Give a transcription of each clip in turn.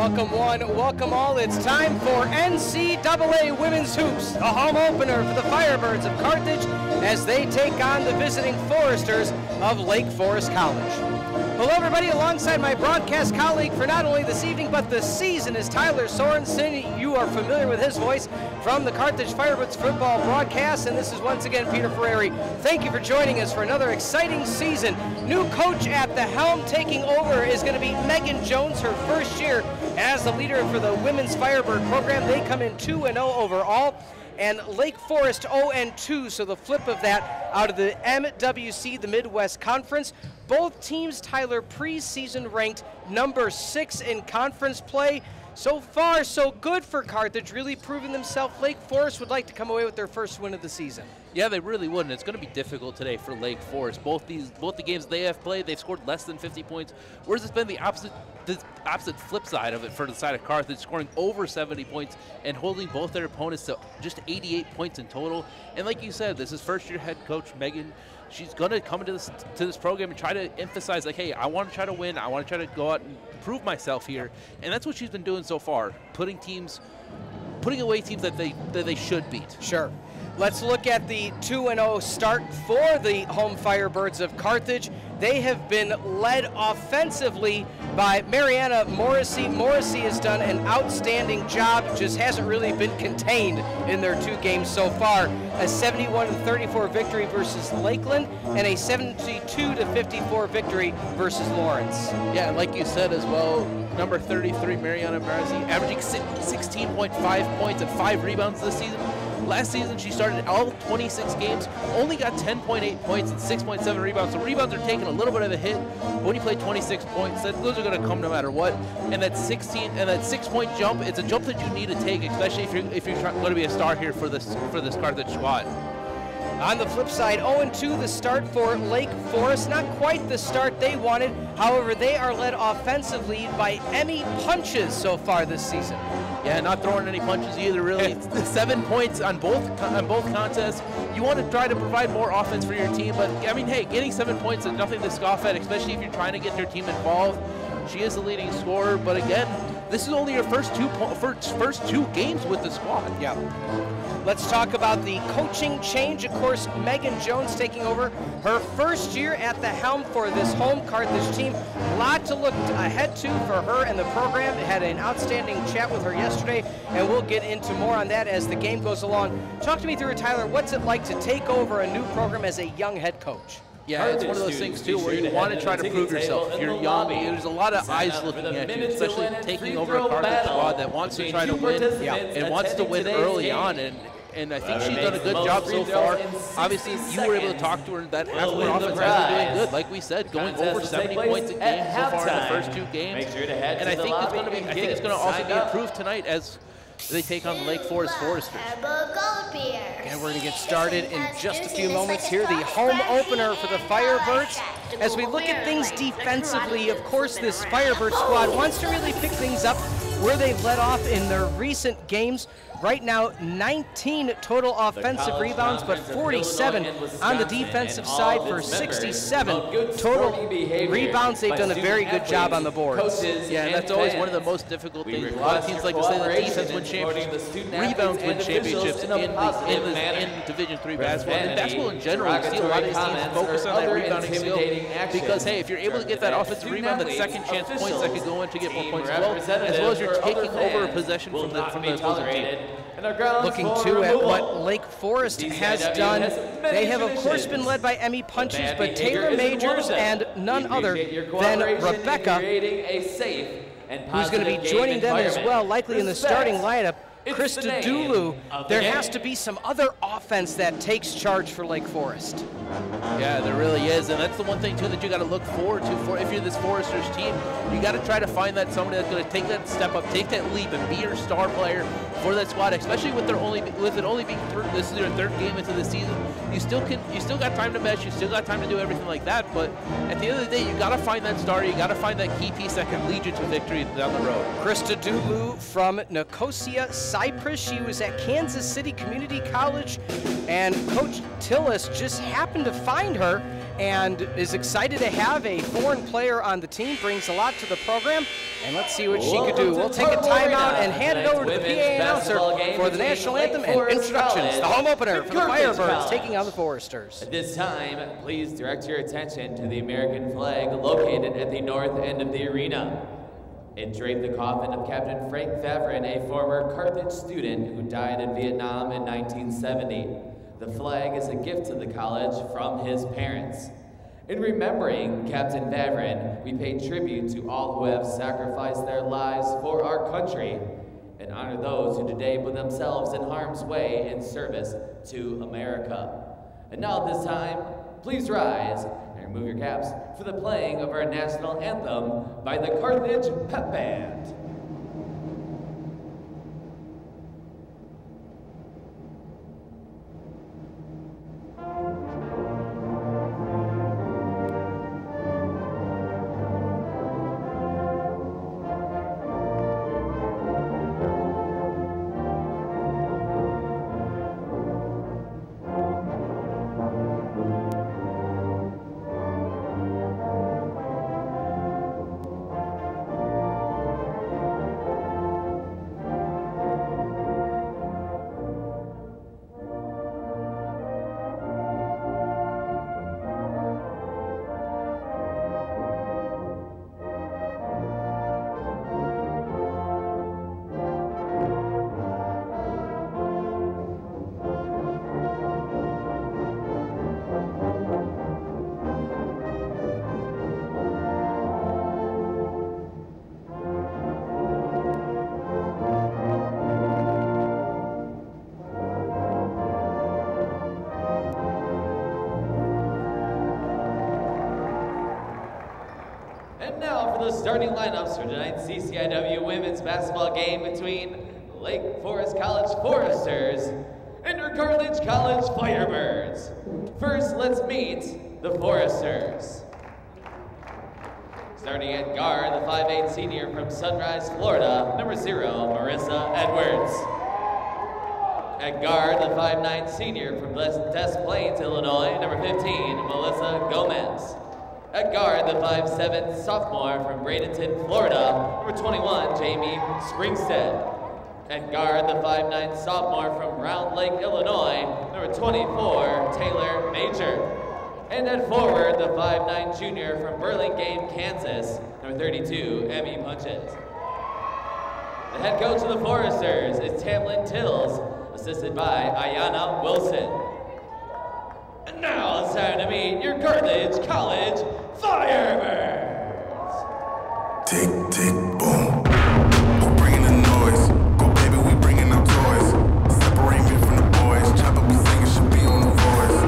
Welcome one, welcome all. It's time for NCAA Women's Hoops, the home opener for the Firebirds of Carthage as they take on the visiting Foresters of Lake Forest College. Hello everybody, alongside my broadcast colleague for not only this evening but the season is Tylor Sorensen. You are familiar with his voice from the Carthage Firebirds football broadcast, and this is once again Peter Ferreri. Thank you for joining us for another exciting season. New coach at the helm taking over is going to be Megan Jones, her first year as the leader for the Women's Firebird program. They come in 2-0 overall. And Lake Forest 0-2, so the flip of that out of the MWC, the Midwest Conference. Both teams, Tylor, preseason ranked number 6 in conference play. So far, so good for Carthage, really proving themselves. Lake Forest would like to come away with their first win of the season. Yeah, they really would, and it's going to be difficult today for Lake Forest. Both the games they have played, they've scored less than 50 points, whereas it's been the opposite flip side of it for the side of Carthage, scoring over 70 points and holding both their opponents to just 88 points in total. And like you said, this is first-year head coach Megan. She's going to come into this program and try to emphasize, like, hey, I want to try to win. I want to try to go out and prove myself here. And that's what she's been doing so far, putting away teams that they should beat. Sure. Let's look at the 2-0 start for the home Firebirds of Carthage. They have been led offensively by Mariana Morrissey. Morrissey has done an outstanding job, just hasn't really been contained in their 2 games so far. A 71-34 victory versus Lakeland and a 72-54 victory versus Lawrence. Yeah, and like you said as well, number 33, Mariana Morrissey, averaging 16.5 points and 5 rebounds this season. Last season, she started all 26 games, only got 10.8 points and 6.7 rebounds. So rebounds are taking a little bit of a hit. But when you play 26 points, those are going to come no matter what. And that 6-point jump, it's a jump that you need to take, especially if you're going to be a star here for this Carthage squad. On the flip side, 0-2 the start for Lake Forest. Not quite the start they wanted. However, they are led offensively by Emmy Punches so far this season. Yeah, not throwing any punches either, really. 7 points on both contests. You want to try to provide more offense for your team, but I mean, hey, getting 7 points is nothing to scoff at, especially if you're trying to get your team involved. She is the leading scorer, but again, this is only her first two games with the squad. Yeah. Let's talk about the coaching change. Of course, Megan Jones taking over her first year at the helm for this home Carthage team. A lot to look ahead to for her and the program. Had an outstanding chat with her yesterday, and we'll get into more on that as the game goes along. Talk to me through it, Tylor. What's it like to take over a new program as a young head coach? Yeah, it's one of those things, too, where you want to try to prove yourself. If you're young, there's a lot of eyes looking at you, especially taking over a Carthage squad that wants to try to win and wants to win early on. And I think she's done a good job so far. Obviously, you were able to talk to her, and that half-court offense has been doing good. Like we said, going over 70 points a game so far in the first 2 games. And I think it's going to also be improved tonight as they take on the Lake Forest Foresters. And we're going to get started in just a few moments here. The home opener for the Firebirds. As we look at things defensively, of course, this Firebird squad wants to really pick things up where they've led off in their recent games. Right now, 19 total offensive rebounds, but 47 on the defensive side for 67 total rebounds. They've done a very good job on the boards. Yeah, and that's always one of the most difficult things. A lot of teams like to say that defense wins championships, rebounds win championships in Division III basketball. And basketball in general, you see a lot of these teams focus on that rebounding skill because, hey, if you're able to get that offensive rebound, that second chance points that could go in to get more points as well as you're taking over a possession from the opposing team. Looking too at what Lake Forest has done. They have, of course, been led by Emmy Punches, but Taylor Majors and none other than Rebecca, who's going to be joining them as well, likely in the starting lineup. Krista Dulu, there has to be some other offense that takes charge for Lake Forest. Yeah, there really is, and that's the one thing too that you got to look forward to for if you're this Foresters team. You got to try to find that somebody that's going to take that step up, take that leap, and be your star player for that squad. Especially with it only being this is your 3rd game into the season. You still got time to mesh. You still got time to do everything like that. But at the end of the day, you got to find that star. You got to find that key piece that can lead you to victory down the road. Krista Dulu from Nicosia, Cyprus. She was at Kansas City Community College, and Coach Tillis just happened to find her and is excited to have a foreign player on the team, brings a lot to the program, and let's see what she could do. We'll take a timeout and hand it over to the PA announcer for the national anthem and introductions. The home opener for the Firebirds taking on the Foresters. At this time, please direct your attention to the American flag located at the north end of the arena. It draped the coffin of Captain Frank Favren, a former Carthage student who died in Vietnam in 1970. The flag is a gift to the college from his parents. In remembering Captain Favren, we pay tribute to all who have sacrificed their lives for our country and honor those who today put themselves in harm's way in service to America. And now at this time, please rise and remove your caps for the playing of our national anthem by the Carthage Pep Band. The starting lineups for tonight's CCIW women's basketball game between Lake Forest College Foresters and your Carthage College Firebirds. First, let's meet the Foresters. Starting at guard, the 5'8" senior from Sunrise, Florida, number 0, Marissa Edwards. At guard, the 5'9" senior from Des Plaines, Illinois, number 15, Melissa Gomez. At guard, the 5'7" sophomore from Bradenton, Florida, number 21, Jamie Springstead. At guard, the 5'9" sophomore from Round Lake, Illinois, number 24, Taylor Major. And at forward, the 5'9" junior from Burlingame, Kansas, number 32, Emmy Punches. The head coach of the Foresters is Tamlin Tills, assisted by Ayanna Wilson. And now it's time to meet your Carthage College Firebirds. Tick, tick, boom. Who bringing the noise? Go baby, we bringing our toys. Separate me from the boys. Chopper be singing, should be on the voice.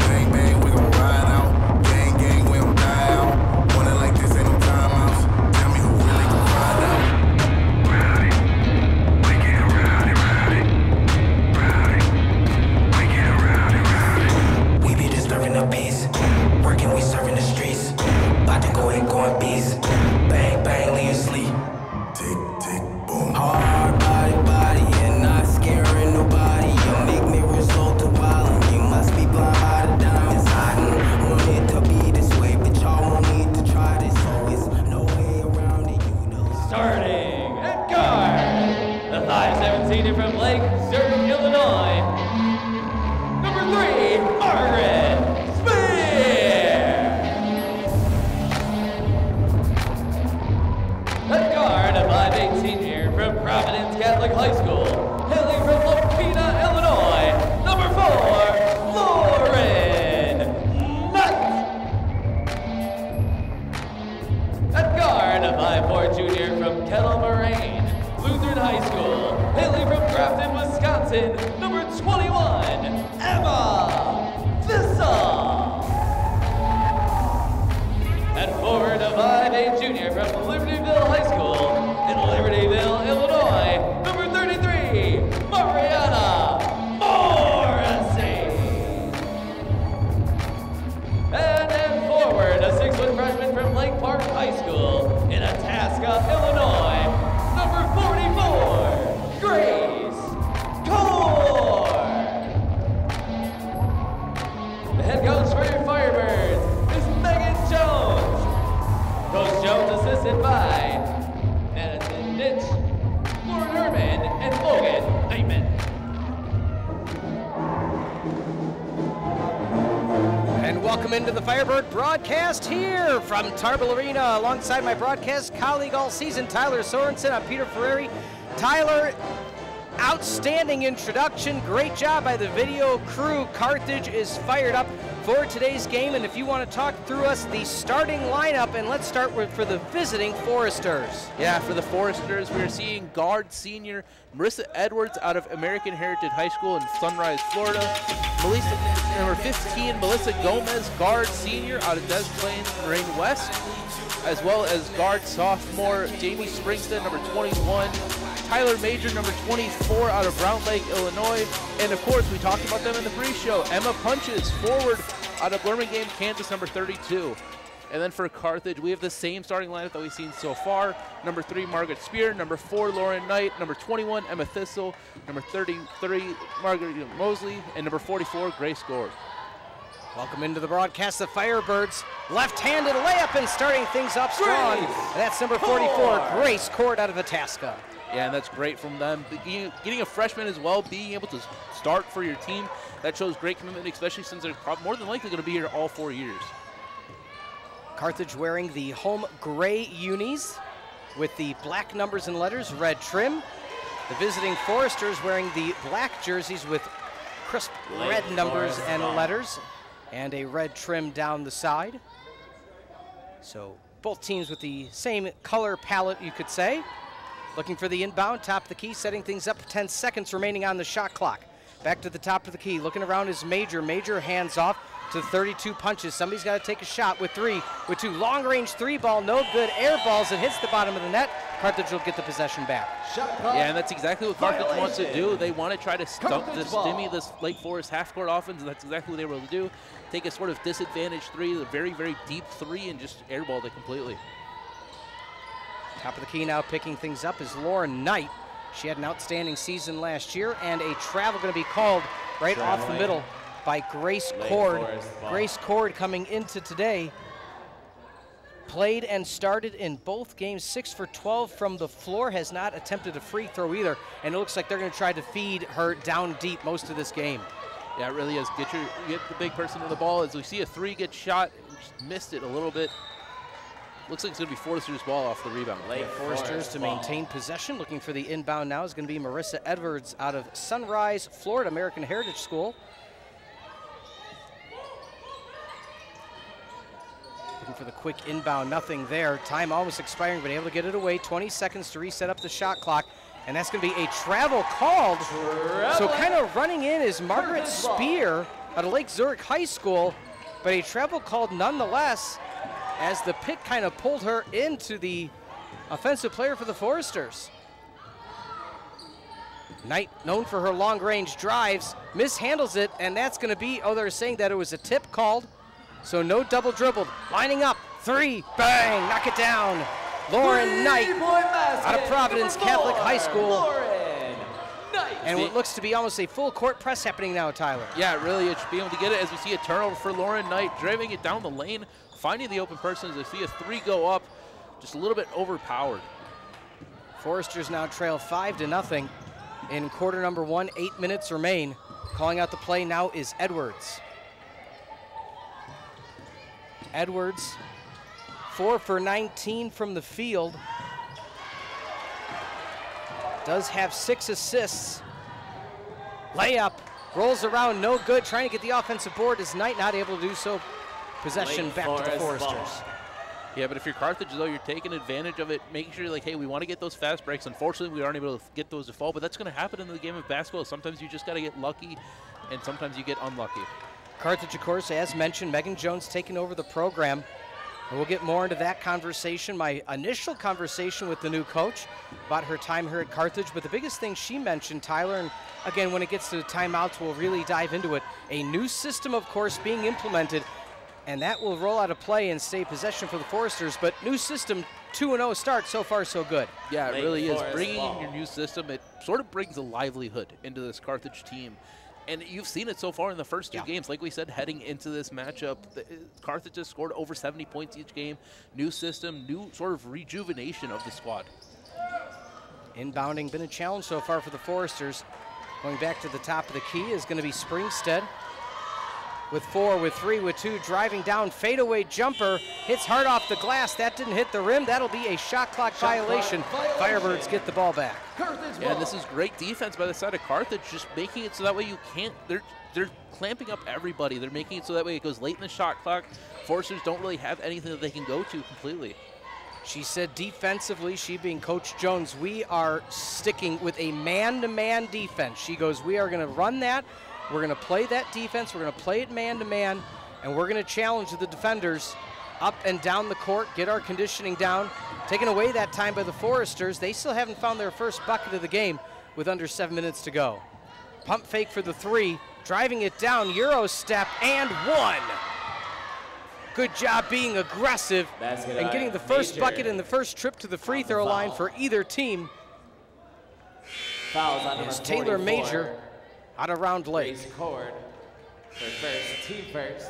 Bang, bang, we gon' ride out. Gang, gang, we don't die out. Want it like this, ain't no timeouts. Tell me who really gon' ride out. Rowdy, we get rowdy, rowdy. Rowdy, we get rowdy, rowdy. We be disturbing the peace. Working, we serving the streets. About to go and going beast. Bang, bang, leave you sleep. Tick, tick, boom. Hard body, and not scaring nobody. You make me result to wild, and you must be blind by the diamonds. I don't want it to be this way, but y'all won't need to try this. So it's no way around it, you know. Starting at guard, the 5'7" senior from Lake Zurich, Illinois, number 3, Margaret Spear. At guard, a 5'8" senior from Providence Catholic High School, hailing from Lopina, Illinois, number 4, Lauren Nutt. At guard, a 5'4" junior from Kettle Moraine, Lutheran High School, hailing from Grafton, Wisconsin, number 21, Emma Thistle. At forward, a 5'8" junior from Libertyville High School in Libertyville, Illinois, number 33, Mariana Morrissey. And at forward, a 6-foot freshman from Lake Park High School in Itasca, Illinois, number 44, Grace Core. The head coach for your Firebirds assisted by Madison Nitch, Lauren Herman, and Logan Nightman. And welcome into the Firebird broadcast here from Tarble Arena alongside my broadcast colleague all season, Tylor Sorensen. I'm Peter Ferreri. Tylor, outstanding introduction. Great job by the video crew. Carthage is fired up for today's game, and if you want to talk through us the starting lineup, and let's start with for the visiting Foresters. Yeah, for the Foresters, we are seeing guard senior Marissa Edwards out of American Heritage High School in Sunrise, Florida. Number 15, Melissa Gomez, guard senior out of Des Plaines, Moraine West, as well as guard sophomore Jamie Springston, number 21. Tyler Major, number 24, out of Round Lake, Illinois. And of course, we talked about them in the pre-show. Emma Punches, forward out of Birmingham, Kansas, number 32. And then for Carthage, we have the same starting lineup that we've seen so far. Number 3, Margaret Spear. Number 4, Lauren Knight. Number 21, Emma Thistle. Number 33, Margaret Mosley. And number 44, Grace Gord. Welcome into the broadcast, the Firebirds. Left-handed layup and starting things up strong. And that's number 44, Grace Cord out of Itasca. Yeah, and that's great from them. Getting a freshman as well, being able to start for your team, that shows great commitment, especially since they're more than likely going to be here all 4 years. Carthage wearing the home gray unis with the black numbers and letters, red trim. The visiting Foresters wearing the black jerseys with crisp red numbers and letters and a red trim down the side. So both teams with the same color palette, you could say. Looking for the inbound, top of the key, setting things up, 10 seconds remaining on the shot clock. Back to the top of the key, looking around is Major. Major hands off to 32 punches. Somebody's got to take a shot with 2. Long-range 3 ball, no good. Air balls, it hits the bottom of the net. Carthage will get the possession back. Yeah, and that's exactly what Carthage wants to do. They want to try to stymie this Lake Forest half-court offense, and that's exactly what they were able to do. Take a sort of disadvantage 3, a very, very deep 3, and just airball it completely. Top of the key now picking things up is Lauren Knight. She had an outstanding season last year, and a travel going to be called right off the middle by Grace Cord. Grace Cord coming into today. Played and started in both games, 6 for 12 from the floor, has not attempted a free throw either, and it looks like they're going to try to feed her down deep most of this game. Yeah, it really is. Get the big person to the ball. As we see a 3 get shot, just missed it a little bit. Looks like it's going to be Foresters' ball off the rebound. Lake Foresters to maintain possession. Looking for the inbound now is going to be Marissa Edwards out of Sunrise, Florida, American Heritage School. Looking for the quick inbound, nothing there. Time almost expiring, but able to get it away. 20 seconds to reset up the shot clock. And that's going to be a travel called. So kind of running in is Margaret Spear out of Lake Zurich High School, but a travel called nonetheless, as the pick kind of pulled her into the offensive player for the Foresters. Knight, known for her long-range drives, mishandles it, and that's going to be, they're saying that it was a tip called, so no double dribbled. Lining up, 3, bang, knock it down. Lauren Knight out of Providence Catholic High School. And what looks to be almost a full court press happening now, Tylor. Yeah, it really is. Being able to get it as we see a turnover for Lauren Knight, driving it down the lane, finding the open person as we see a 3 go up, just a little bit overpowered. Foresters now trail 5-0 in quarter number 1, 8 minutes remain. Calling out the play now is Edwards. Edwards, 4 for 19 from the field. Does have 6 assists. Layup, rolls around, no good. Trying to get the offensive board is Knight, not able to do so. Possession back to the Foresters. Yeah, but if you're Carthage, though, you're taking advantage of it, making sure, like, hey, we want to get those fast breaks. Unfortunately, we aren't able to get those to fall, but that's going to happen in the game of basketball. Sometimes you just got to get lucky, and sometimes you get unlucky. Carthage, of course, as mentioned, Megan Jones taking over the program. And we'll get more into that conversation, my initial conversation with the new coach about her time here at Carthage. But the biggest thing she mentioned, Tylor, and again, when it gets to the timeouts, we'll really dive into it. A new system, of course, being implemented, and that will roll out of play and stay possession for the Foresters. But new system, 2-0 start, so far so good. Yeah, it really is. Bringing in your new system, it sort of brings a livelihood into this Carthage team. And you've seen it so far in the first two games. Like we said, heading into this matchup, Carthage has scored over 70 points each game. New system, new sort of rejuvenation of the squad. Inbounding been a challenge so far for the Foresters. Going back to the top of the key is going to be Springstead. With 4, with 3, with 2, driving down, fadeaway jumper, hits hard off the glass. That didn't hit the rim. That'll be a shot clock violation. Firebirds get the ball back. Yeah, and this is great defense by the side of Carthage, just making it so that way you can't, they're clamping up everybody. They're making it so that way it goes late in the shot clock. Foresters don't really have anything that they can go to completely. She said defensively, she being Coach Jones, we are sticking with a man-to-man defense. She goes, we are going to run that. We're going to play that defense. We're going to play it man-to-man, and we're going to challenge the defenders up and down the court, get our conditioning down. Taken away that time by the Foresters. They still haven't found their first bucket of the game with under 7 minutes to go. Pump fake for the 3, driving it down, Euro step, and 1. Good job being aggressive and getting the first bucket and the first trip to the free throw line for either team. Fouls on It's Taylor Major out of Round Lake. Team first.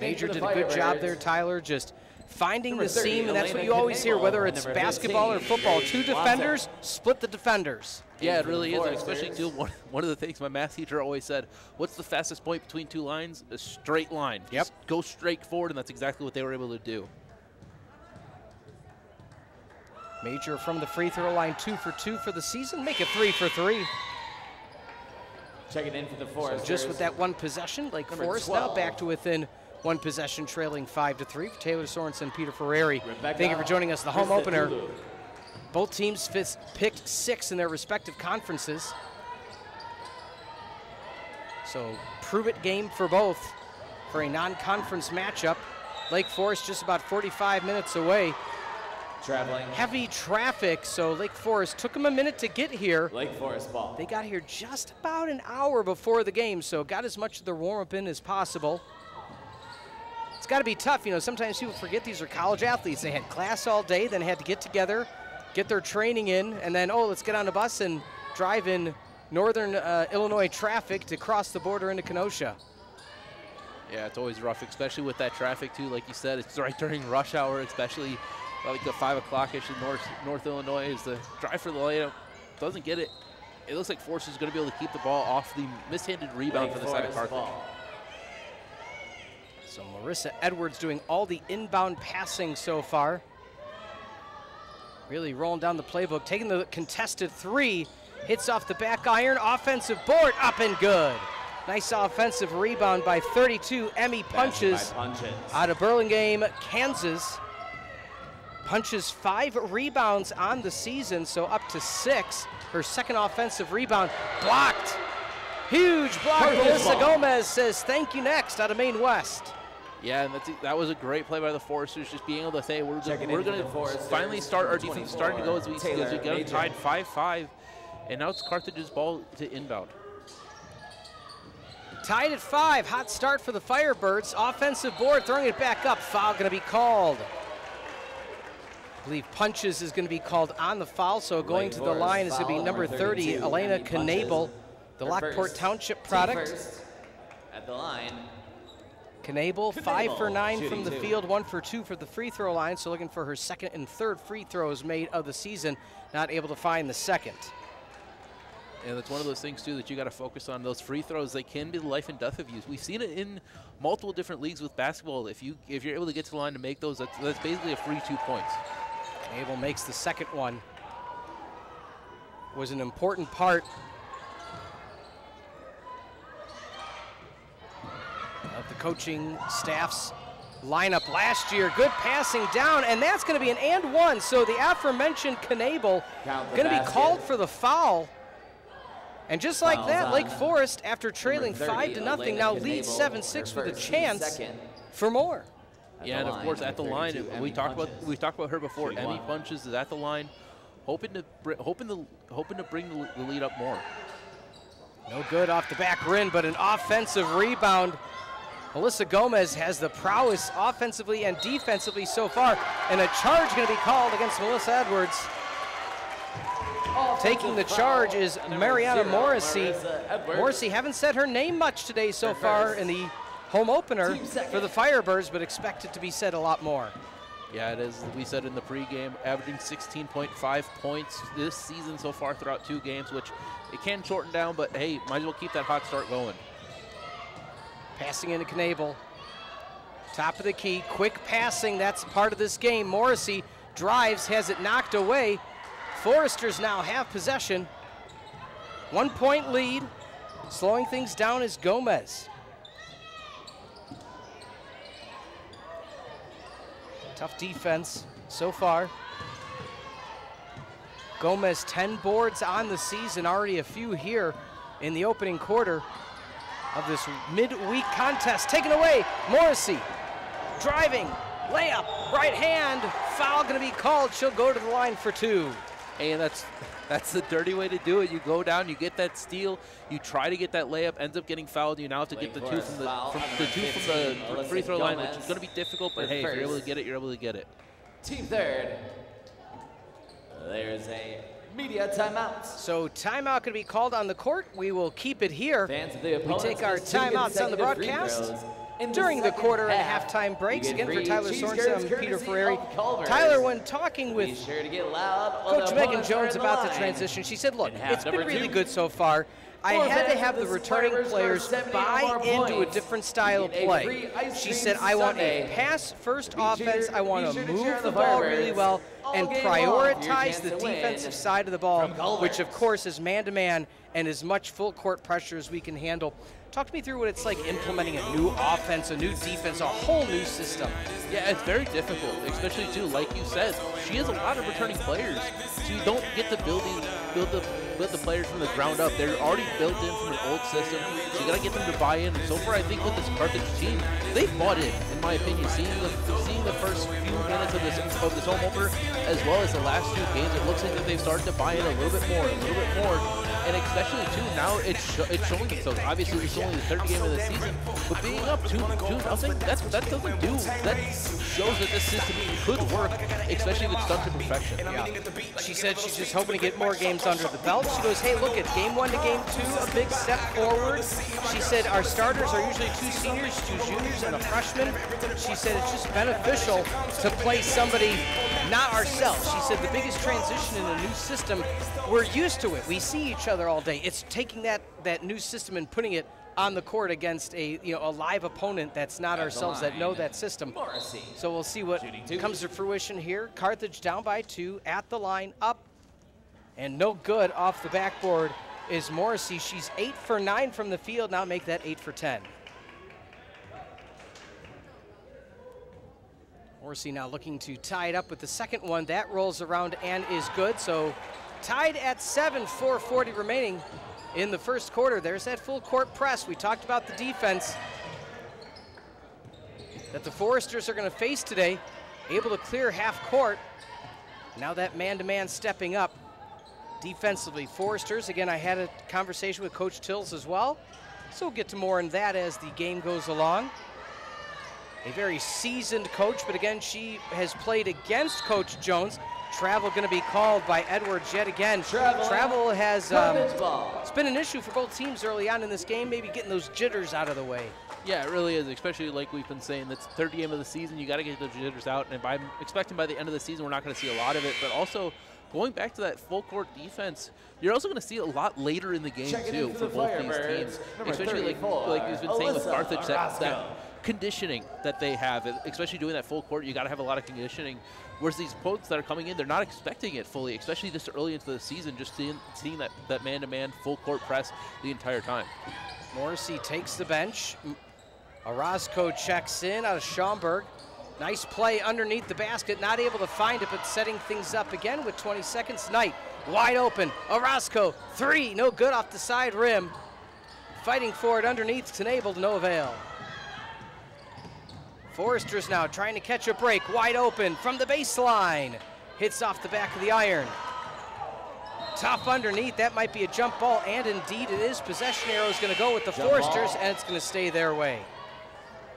Major did a good job there, Tyler, just finding the seam, and that's what you always hear, whether it's basketball or football. 2 defenders, split the defenders. Yeah, it really is, and especially too, one of the things my math teacher always said, what's the fastest point between 2 lines? A straight line. Yep. Just go straight forward, and that's exactly what they were able to do. Major from the free throw line, 2 for 2 for the season, make it 3 for 3. Checking in for the Foresters. So just with that one possession, Lake Forest now back to within 1 possession, trailing 5-3 for Taylor Sorensen, Peter Ferreri. Thank you for joining us. The home opener. Both teams picked 6 in their respective conferences. So prove-it game for both for a non-conference matchup. Lake Forest just about 45 minutes away. Traveling. Heavy traffic, so Lake Forest took them a minute to get here. Lake Forest ball. They got here just about an hour before the game, so got as much of their warm-up in as possible. It's got to be tough, you know, sometimes people forget these are college athletes. They had class all day, then had to get together, get their training in, and then, oh, let's get on a bus and drive in northern Illinois traffic to cross the border into Kenosha. Yeah, it's always rough, especially with that traffic, too. Like you said, it's right during rush hour, especially like the 5 o'clock-ish in North Illinois is the drive for the layup. Doesn't get it. It looks like Forest is going to be able to keep the ball off the mishanded rebound for the side of Carthage. So Marissa Edwards doing all the inbound passing so far. Really rolling down the playbook, taking the contested 3, hits off the back iron, offensive board, up and good. Nice offensive rebound by 32, Emmy Punches out of Burlingame, Kansas. Punches 5 rebounds on the season, so up to 6. Her second offensive rebound, blocked. Huge block. Melissa Gomez says thank you next out of Maine West. Yeah, and that was a great play by the Foresters, just being able to say we're going to finally start our defense starting to go as we get them tied 5-5, and now it's Carthage's ball to inbound. Tied at 5, hot start for the Firebirds. Offensive board, throwing it back up. Foul going to be called. I believe Punches is going to be called on the foul, so going to the line is going to be number 30, Elena Knabel, the Lockport Township product. At the line. Knabel, 5 for 9 from the field, 1 for 2 for the free throw line, so looking for her second and third free throws made of the season, not able to find the second. And that's one of those things, too, that you got to focus on. Those free throws, they can be the life and death of you. We've seen it in multiple different leagues with basketball. If you're able to get to the line to make those, that's basically a free 2 points. Knabel makes the second one. Was an important part of the coaching staff's lineup last year. Good passing down, and that's going to be an and 1. So the aforementioned Knabel going to be called for the foul. And just like that, Lake Forest, after trailing 5-0, now leads 7-6 with a chance for more. Yeah, and of course at the line, we talked about her before. Emmy Punches is at the line, hoping to bring the lead up more. No good off the back rim, but an offensive rebound. Melissa Gomez has the prowess offensively and defensively so far, and a charge going to be called against Melissa Edwards. Taking the charge is Mariana Morrissey. Morrissey haven't said her name much today so far in the home opener for the Firebirds, but expect it to be said a lot more. Yeah, it is. We said in the pregame, averaging 16.5 points this season so far throughout 2 games, which it can shorten down, but hey, might as well keep that hot start going. Passing into Knable. Top of the key, quick passing, that's part of this game. Morrissey drives, has it knocked away. Foresters now have possession. 1 point lead. Slowing things down is Gomez. Tough defense so far. Gomez 10 boards on the season, already a few here in the opening quarter of this midweek contest. Taken away, Morrissey driving, layup, right hand, foul gonna be called. She'll go to the line for 2. And that's the dirty way to do it. You go down, you get that steal, you try to get that layup, ends up getting fouled. You now have to get the 2 from the free throw line, which is going to be difficult. But hey, if you're able to get it, you're able to get it. Team third. There's a media timeout. So timeout going to be called on the court. We will keep it here. Fans of the We take our timeouts on the broadcast during the quarter and halftime breaks. Again, for Tylor Sorensen, I'm Peter Ferreri. Tyler, when talking with Coach Megan Jones about the transition, she said, look, it's been really good so far. I had to have the returning players buy into a different style of play. She said, I want a pass-first offense. I want to move the ball really well and prioritize the defensive side of the ball, which, of course, is man-to-man and as much full-court pressure as we can handle. Talk to me through what it's like implementing a new offense, a new defense, a whole new system. Yeah, it's very difficult, especially too, like you said, she has a lot of returning players, so you don't get to build the players from the ground up. They're already built in from an old system, so you got to get them to buy in. And so far, I think with this Carthage team, they've bought in my opinion. Seeing the first few minutes of this home opener, as well as the last 2 games, it looks like that they've started to buy in a little bit more, and especially too now it's showing themselves. Obviously, it's only the 3rd game of the season, but being up 2-0, that shows that this system could work, especially if it's done to perfection. Yeah. She said she's just hoping to get more games under the belt. She goes, hey, look, at game 1 to game 2, a big step forward. She said our starters are usually 2 seniors, 2 juniors, and a freshman. She said it's just beneficial to play somebody, not ourselves. She said the biggest transition in a new system, we're used to it. We see each other all day. It's taking that new system and putting it on the court against a live opponent that's not ourselves, that know that system. So we'll see what comes to fruition here. Carthage down by 2 at the line, up, and no good off the backboard is Morrissey. She's 8 for 9 from the field. Now make that 8 for 10. Morrissey now looking to tie it up with the second one. That rolls around and is good. So tied at 7, 4:40 remaining in the first quarter. There's that full court press. We talked about the defense that the Foresters are going to face today. Able to clear half court. Now that man-to-man stepping up defensively. Foresters, again, I had a conversation with Coach Tills as well, so we'll get to more on that as the game goes along. A very seasoned coach, but again, she has played against Coach Jones. Travel going to be called by Edwards yet again. Travel has it's been an issue for both teams early on in this game, maybe getting those jitters out of the way. Yeah, it really is, especially like we've been saying, that's 3rd game of the season. You got to get those jitters out, and I'm expecting by the end of the season we're not going to see a lot of it, but also going back to that full court defense, you're also going to see it a lot later in the game too for both these teams, especially like we've been saying with Carthage, that conditioning that they have, especially doing that full court. You got to have a lot of conditioning. Whereas these opponents that are coming in, they're not expecting it fully, especially this early into the season, just seeing that man-to-man full court press the entire time. Morrissey takes the bench. Orozco checks in out of Schaumburg. Nice play underneath the basket, not able to find it, but setting things up again with 20 seconds. Knight wide open. Orozco, 3, no good off the side rim. Fighting for it underneath, Knable to no avail. Foresters now trying to catch a break, wide open from the baseline. Hits off the back of the iron. Tough underneath, that might be a jump ball, and indeed it is. Possession arrow is going to go with the Foresters, and it's going to stay their way.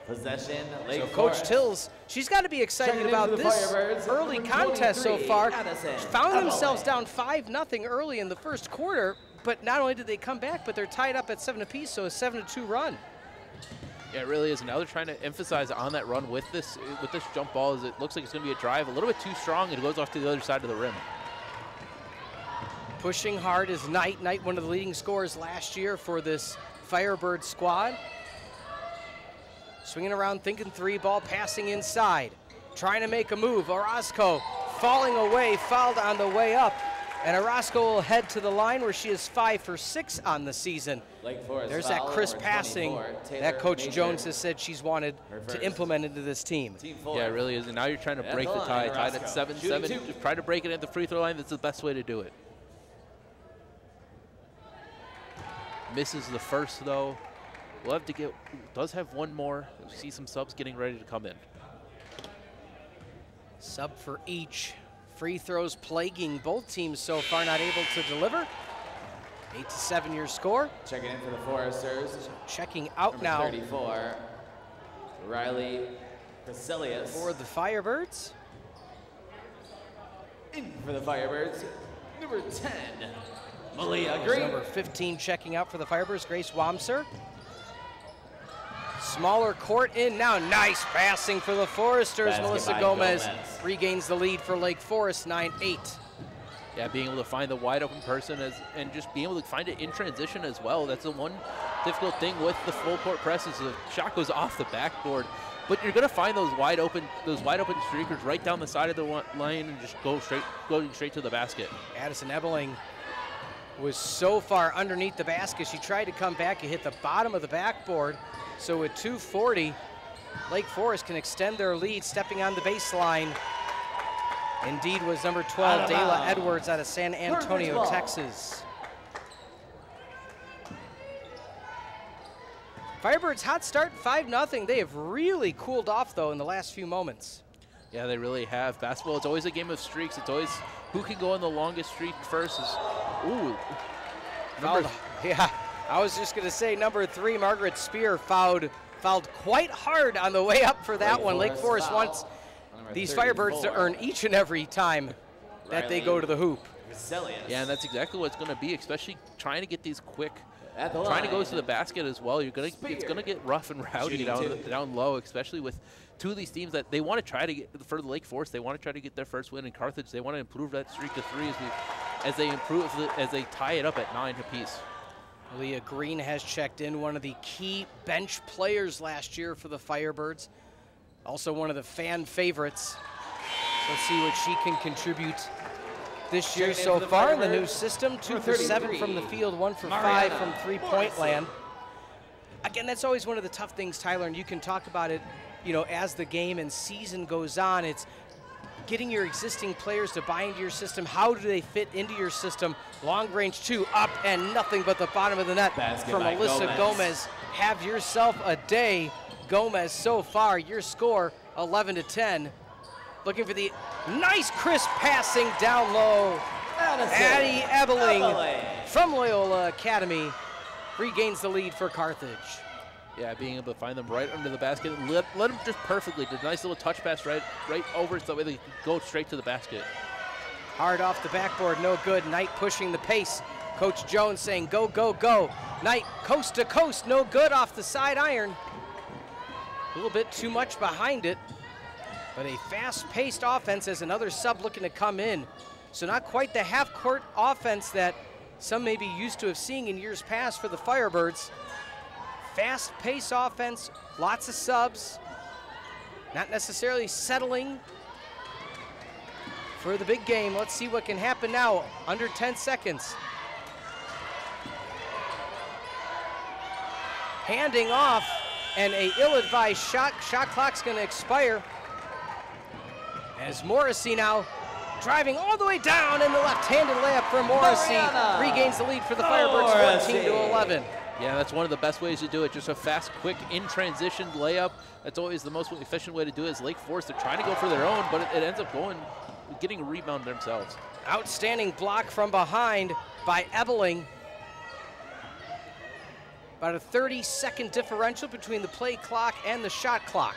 Possession, Lake So Forest. Coach Tills, she's got to be excited Checking in about for the this Firebirds, early number contest so 23, far. Addison Found Tarble. themselves down 5-0 early in the first quarter, but not only did they come back, but they're tied up at 7 apiece, so a 7-2 run. Yeah, it really is. Now they're trying to emphasize on that run with this jump ball. As it looks like it's going to be a drive a little bit too strong, and it goes off to the other side of the rim. Pushing hard is Knight. Knight, one of the leading scorers last year for this Firebird squad. Swinging around, thinking three ball, passing inside. Trying to make a move. Orozco falling away, fouled on the way up. And Orozco will head to the line where she is 5 for 6 on the season. Lake Forest There's that foul, crisp number passing 24, Taylor that Coach Major. Jones has said she's wanted Reverse. to implement into this team. Team 4. Yeah, it really is. And now you're trying to At break the the tie. line, Tied at Orozco. 7-7. Shooting two. Just try to break it at the free throw line. That's the best way to do it. Misses the first, though. We'll have to get, does have one more. We see some subs getting ready to come in. Sub for each. Free throws plaguing both teams so far, not able to deliver. 8-7 your score. Checking in for the Foresters. Checking out Number now 34, Riley Casilius. for the Firebirds. In for the Firebirds, number 10, Malia There's Green. number 15 checking out for the Firebirds, Grace Wamser. Smaller court in now. Nice passing for the Foresters. Basket Melissa by Gomez Gomez. regains the lead for Lake Forest, 9-8. Yeah, being able to find the wide open person and just being able to find it in transition as well. That's the one difficult thing with the full court press is the shot goes off the backboard. But you're going to find those wide open streakers right down the side of the lane and just going straight to the basket. Addison Ebeling was so far underneath the basket. She tried to come back and hit the bottom of the backboard. So with 2:40, Lake Forest can extend their lead, stepping on the baseline. Indeed was number 12, Dayla Edwards out of San Antonio, Texas. Firebirds hot start, 5-0. They have really cooled off though in the last few moments. Yeah, they really have. Basketball, it's always a game of streaks. It's always who can go on the longest streak first. Ooh. Yeah, I was just going to say number 3, Margaret Spear, fouled quite hard on the way up for that one. Lake Forest wants these Firebirds to earn each and every time that they go to the hoop. Yeah, and that's exactly what it's going to be, especially trying to get these quick, At the trying to go line. to the basket as well. It's going to get rough and rowdy Shooting down low, especially with two of these teams that they want to try to get, for the Lake Forest, they want to try to get their first win in Carthage. They want to improve that streak to 3 as they tie it up at 9 apiece. Leah Green has checked in, one of the key bench players last year for the Firebirds. Also one of the fan favorites. Let's see what she can contribute this year so far in the new system. 2 for 7 from the field, 1 for 5 from three-point land. Again, that's always one of the tough things, Tyler, and you can talk about it, you know, as the game and season goes on. It's getting your existing players to buy into your system. How do they fit into your system? Long range 2, up and nothing but the bottom of the net Basket from by Melissa Gomez. Have yourself a day. Gomez so far, your score 11-10. Looking for the nice crisp passing down low. Addie Ebeling from Loyola Academy regains the lead for Carthage. Yeah, being able to find them right under the basket and let them just perfectly. The nice little touch pass right over so that way they can go straight to the basket. Hard off the backboard, no good. Knight pushing the pace. Coach Jones saying go, go, go. Knight coast to coast, no good off the side iron. A little bit too much behind it, but a fast-paced offense as another sub looking to come in. So not quite the half-court offense that some may be used to have seeing in years past for the Firebirds. Fast-paced offense, lots of subs, not necessarily settling for the big game. Let's see what can happen now. Under 10 seconds. Handing off, and a ill-advised shot clock's gonna expire. As Morrissey now driving all the way down, and the left-handed layup from Morrissey regains the lead for the Firebirds, 14-11. Yeah, that's one of the best ways to do it. Just a fast, quick, in-transition layup. That's always the most efficient way to do it. Is Lake Forest, they're trying to go for their own, but it ends up getting a rebound themselves. Outstanding block from behind by Ebeling. About a 30-second differential between the play clock and the shot clock.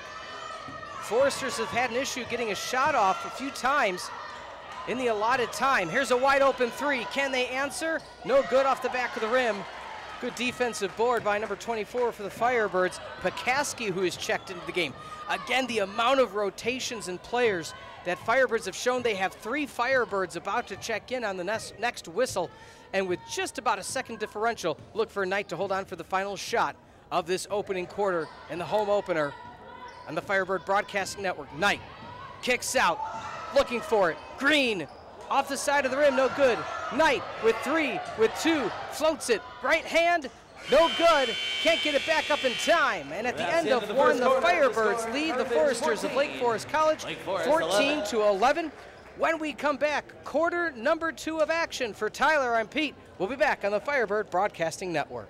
Foresters have had an issue getting a shot off a few times in the allotted time. Here's a wide open three. Can they answer? No good off the back of the rim. Good defensive board by number 24 for the Firebirds, Pekaski, who is checked into the game. Again, the amount of rotations and players that Firebirds have shown. They have 3 Firebirds about to check in on the next whistle. And with just about a second differential, look for Knight to hold on for the final shot of this opening quarter and the home opener on the Firebird Broadcasting Network. Knight kicks out, looking for it. Green off the side of the rim, no good. Knight with 3, with 2, floats it. Right hand, no good. Can't get it back up in time. And at the end of one, the Firebirds lead the Foresters of Lake Forest College 14-11. When we come back, quarter number 2 of action for Tylor. I'm Pete. We'll be back on the Firebird Broadcasting Network.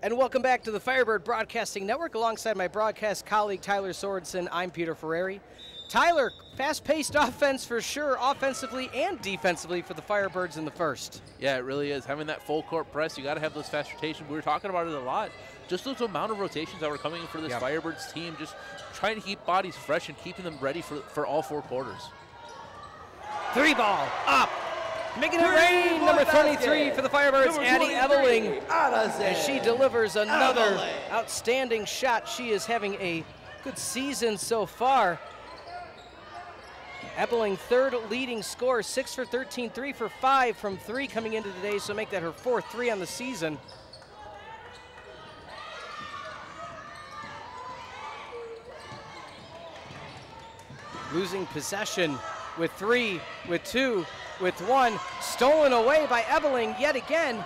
And welcome back to the Firebird Broadcasting Network. Alongside my broadcast colleague Tylor Sorensen, I'm Peter Ferreri. Tylor, fast-paced offense for sure, offensively and defensively for the Firebirds in the first. Yeah, it really is. Having that full court press, you got to have those fast rotations. We were talking about it a lot. Just those amount of rotations that were coming in for this Firebirds team, just trying to keep bodies fresh and keeping them ready for all 4 quarters. 3 ball, up. Making it rain, number 23 for the Firebirds, Addie Ebeling, as she delivers another outstanding shot. She is having a good season so far. Ebeling, 3rd leading scorer, 6 for 13, 3 for 5 from 3 coming into today, so make that her 4th 3 on the season. Losing possession with 3, with 2, with 1, stolen away by Ebeling yet again.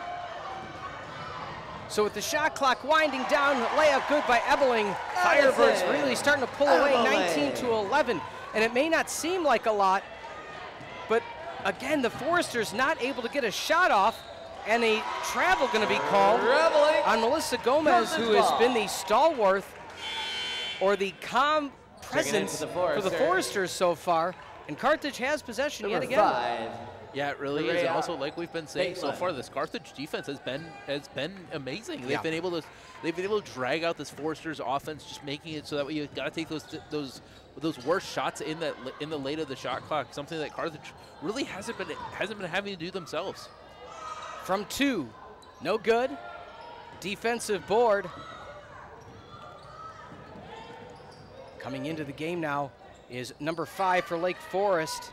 So with the shot clock winding down, layup good by Ebeling. Firebirds really starting to pull away, 19-11. And it may not seem like a lot, but again, the Foresters not able to get a shot off, and a travel going to be called on Melissa Gomez, who has been the stalwart or the calm presence for the Foresters so far. And Carthage has possession yet again. 5. Yeah, it really is. And also, like we've been saying so far, this Carthage defense has been amazing. They've been able to drag out this Foresters offense, just making it so that you got to take those worst shots in the late of the shot clock. Something that Carthage really hasn't been having to do themselves. From 2, no good. Defensive board. Coming into the game now is number 5 for Lake Forest.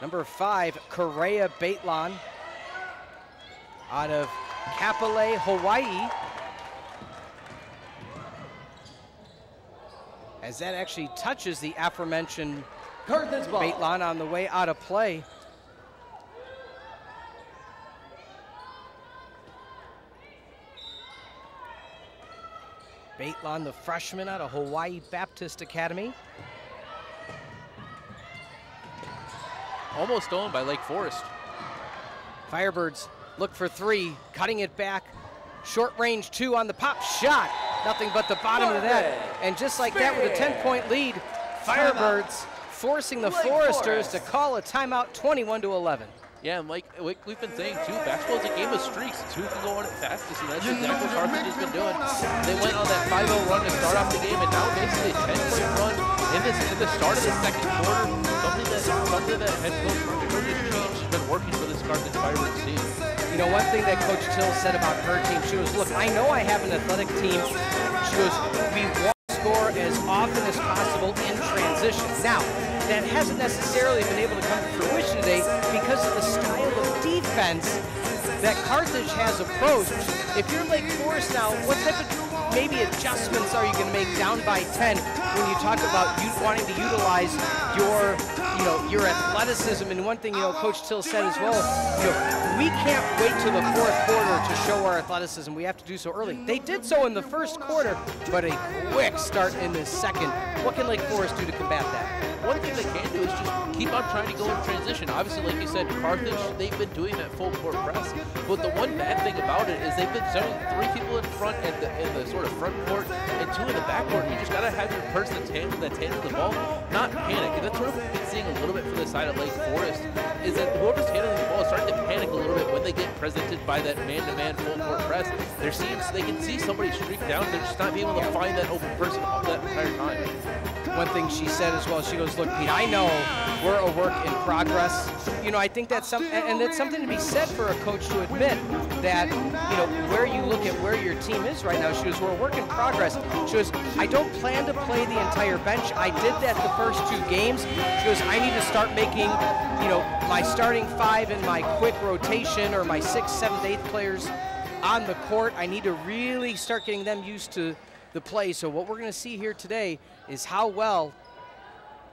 Number 5, Correa Baitlon out of Kapolei, Hawaii. As that actually touches the aforementioned Baitlon on the way out of play. Baitlon, the freshman out of Hawaii Baptist Academy. Almost stolen by Lake Forest. Firebirds look for 3, cutting it back. Short range 2 on the pop shot. Nothing but the bottom of the net. And just like that, with a 10-point lead, Firebirds forcing the Foresters to call a timeout 21-11. Yeah, and like we've been saying too, basketball is a game of streaks. It's who can go on it fastest, and that's exactly what Carthage has been doing. They went on that 5-0 run to start off the game, and now basically a 10-point run in the start of the second quarter. Something that head coach has changed has been working for this Carthage Firebirds team. You know, one thing that Coach Till said about her team, she goes, look, I know I have an athletic team. She goes, we want to score as often as possible in transition. Now, that hasn't necessarily been able to come to fruition today because of the style of defense that Carthage has approached. If you're Lake Forest now, what type of maybe adjustments are you going to make down by 10 when you talk about you wanting to utilize your athleticism? And one thing, Coach Till said as well, we can't wait till the fourth quarter to show our athleticism. We have to do so early. They did so in the first quarter, but a quick start in the second. What can Lake Forest do to combat that? One thing they can do is just keep on trying to go in transition. Obviously, like you said, Carthage, they've been doing that full court press. But the one bad thing about it is they've been showing 3 people in front in the sort of front court and 2 in the back court. You just got to have your person that's handling the ball not panic. And that's what we've been seeing a little bit from the side of Lake Forest, is that whoever's handling the ball is starting to panic a little bit when they get presented by that man-to-man full court press. They can see somebody streak down. They're just not being able to find that open person all that entire time. One thing she said as well, she goes, look, Pete, I know we're a work in progress. I think that's something, and it's something to be said for a coach to admit that, where you look at where your team is right now, she goes, we're a work in progress. She goes, I don't plan to play the entire bench. I did that the first 2 games. She goes, I need to start making, my starting 5 and my quick rotation, or my 6th, 7th, 8th players on the court. I need to really start getting them used to the play. So what we're going to see here today is how well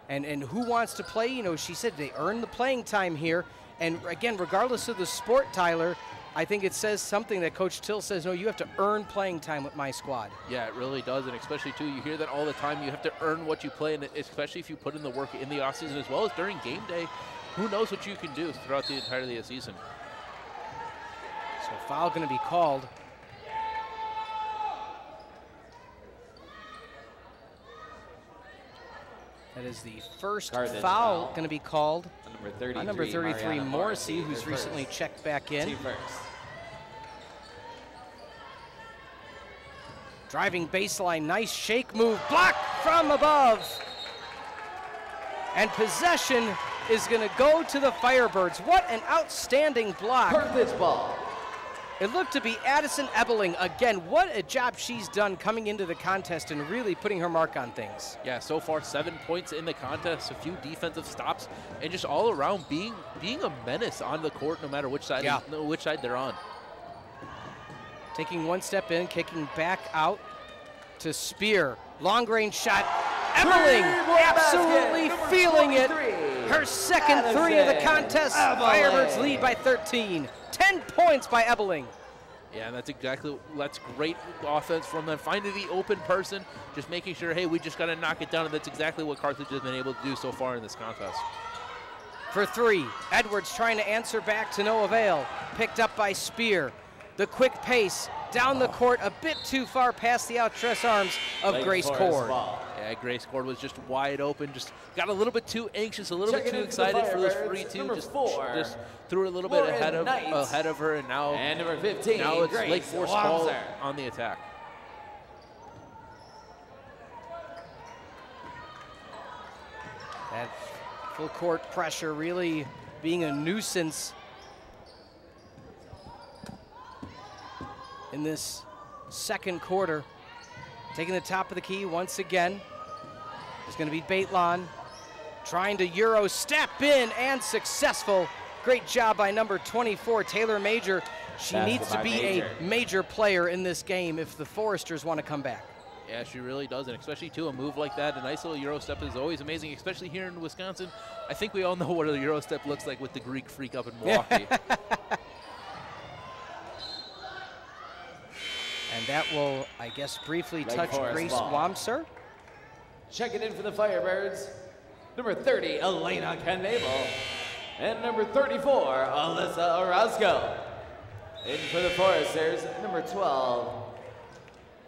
and who wants to play. She said they earn the playing time here. And again, regardless of the sport, Tyler, I think it says something that Coach Till says, no, you have to earn playing time with my squad. Yeah, it really does, and especially, too, you hear that all the time. You have to earn what you play, and especially if you put in the work in the offseason as well as during game day. Who knows what you can do throughout the entirety of the season. So foul going to be called. That is the first foul going to be called on number 33, Morrissey, who's recently checked back in. Driving baseline, nice shake move, blocked from above. And possession is going to go to the Firebirds. What an outstanding block. Carthage ball. It looked to be Addison Ebeling. Again, what a job she's done coming into the contest and really putting her mark on things. Yeah, so far 7 points in the contest, a few defensive stops, and just all around being a menace on the court no matter which side, which side they're on. Taking one step in, kicking back out to Spear. Long range shot. Ebeling absolutely feeling it. Her second 3 of the contest. Firebirds lead by 13. 10 points by Ebeling. Yeah, and that's great offense from them. Finding the open person, just making sure, hey, we just got to knock it down, and that's exactly what Carthage has been able to do so far in this contest. For 3, Edwards trying to answer back to no avail. Picked up by Spear. The quick pace down the court, a bit too far past the outstretched arms of Grace Cord. Yeah, Grace Cord was just wide open, just got a little bit too anxious, a little bit too excited for this free 2. Just threw it a little bit ahead of her, and now number 15. Now it's Grace Lake Forest ball on the attack. That full court pressure really being a nuisance in this second quarter. Taking the top of the key once again is going to be Baitlon, trying to Euro step in and successful. Great job by number 24, Taylor Major. She needs to be a major player in this game if the Foresters want to come back. Yeah, she really does, and especially too, a move like that, a nice little Euro step is always amazing, especially here in Wisconsin. I think we all know what a Euro step looks like with the Greek Freak up in Milwaukee. And that will, I guess, briefly touch Grace Wamser. Checking in for the Firebirds, number 30, Elena Knebel. And number 34, Alyssa Orozco. In for the Foresters, number 12.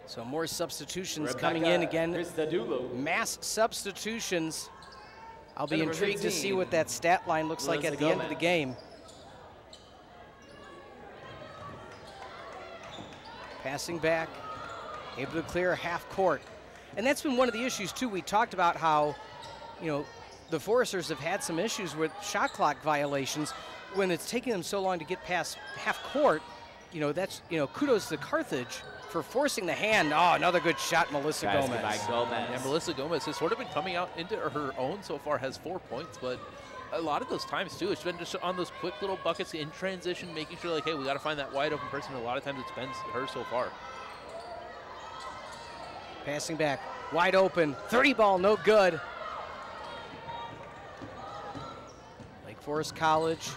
So more substitutions Rebecca coming in again. Christodoulou. Mass substitutions I'll be intrigued to see what that stat line looks like at the end of the game. Passing back, able to clear half court. And that's been one of the issues too. We talked about how, you know, the Foresters have had some issues with shot clock violations. When it's taking them so long to get past half court, you know, that's, you know, kudos to Carthage for forcing the hand. Oh, another good shot, Melissa Gomez. By Gomez. Yeah, Melissa Gomez has sort of been coming out into her own so far, has 4 points, but a lot of those times too, it's been just on those quick little buckets in transition, making sure like, hey, we got to find that wide open person. A lot of times it's been her so far. Passing back, wide open, 30 ball, no good. Lake Forest College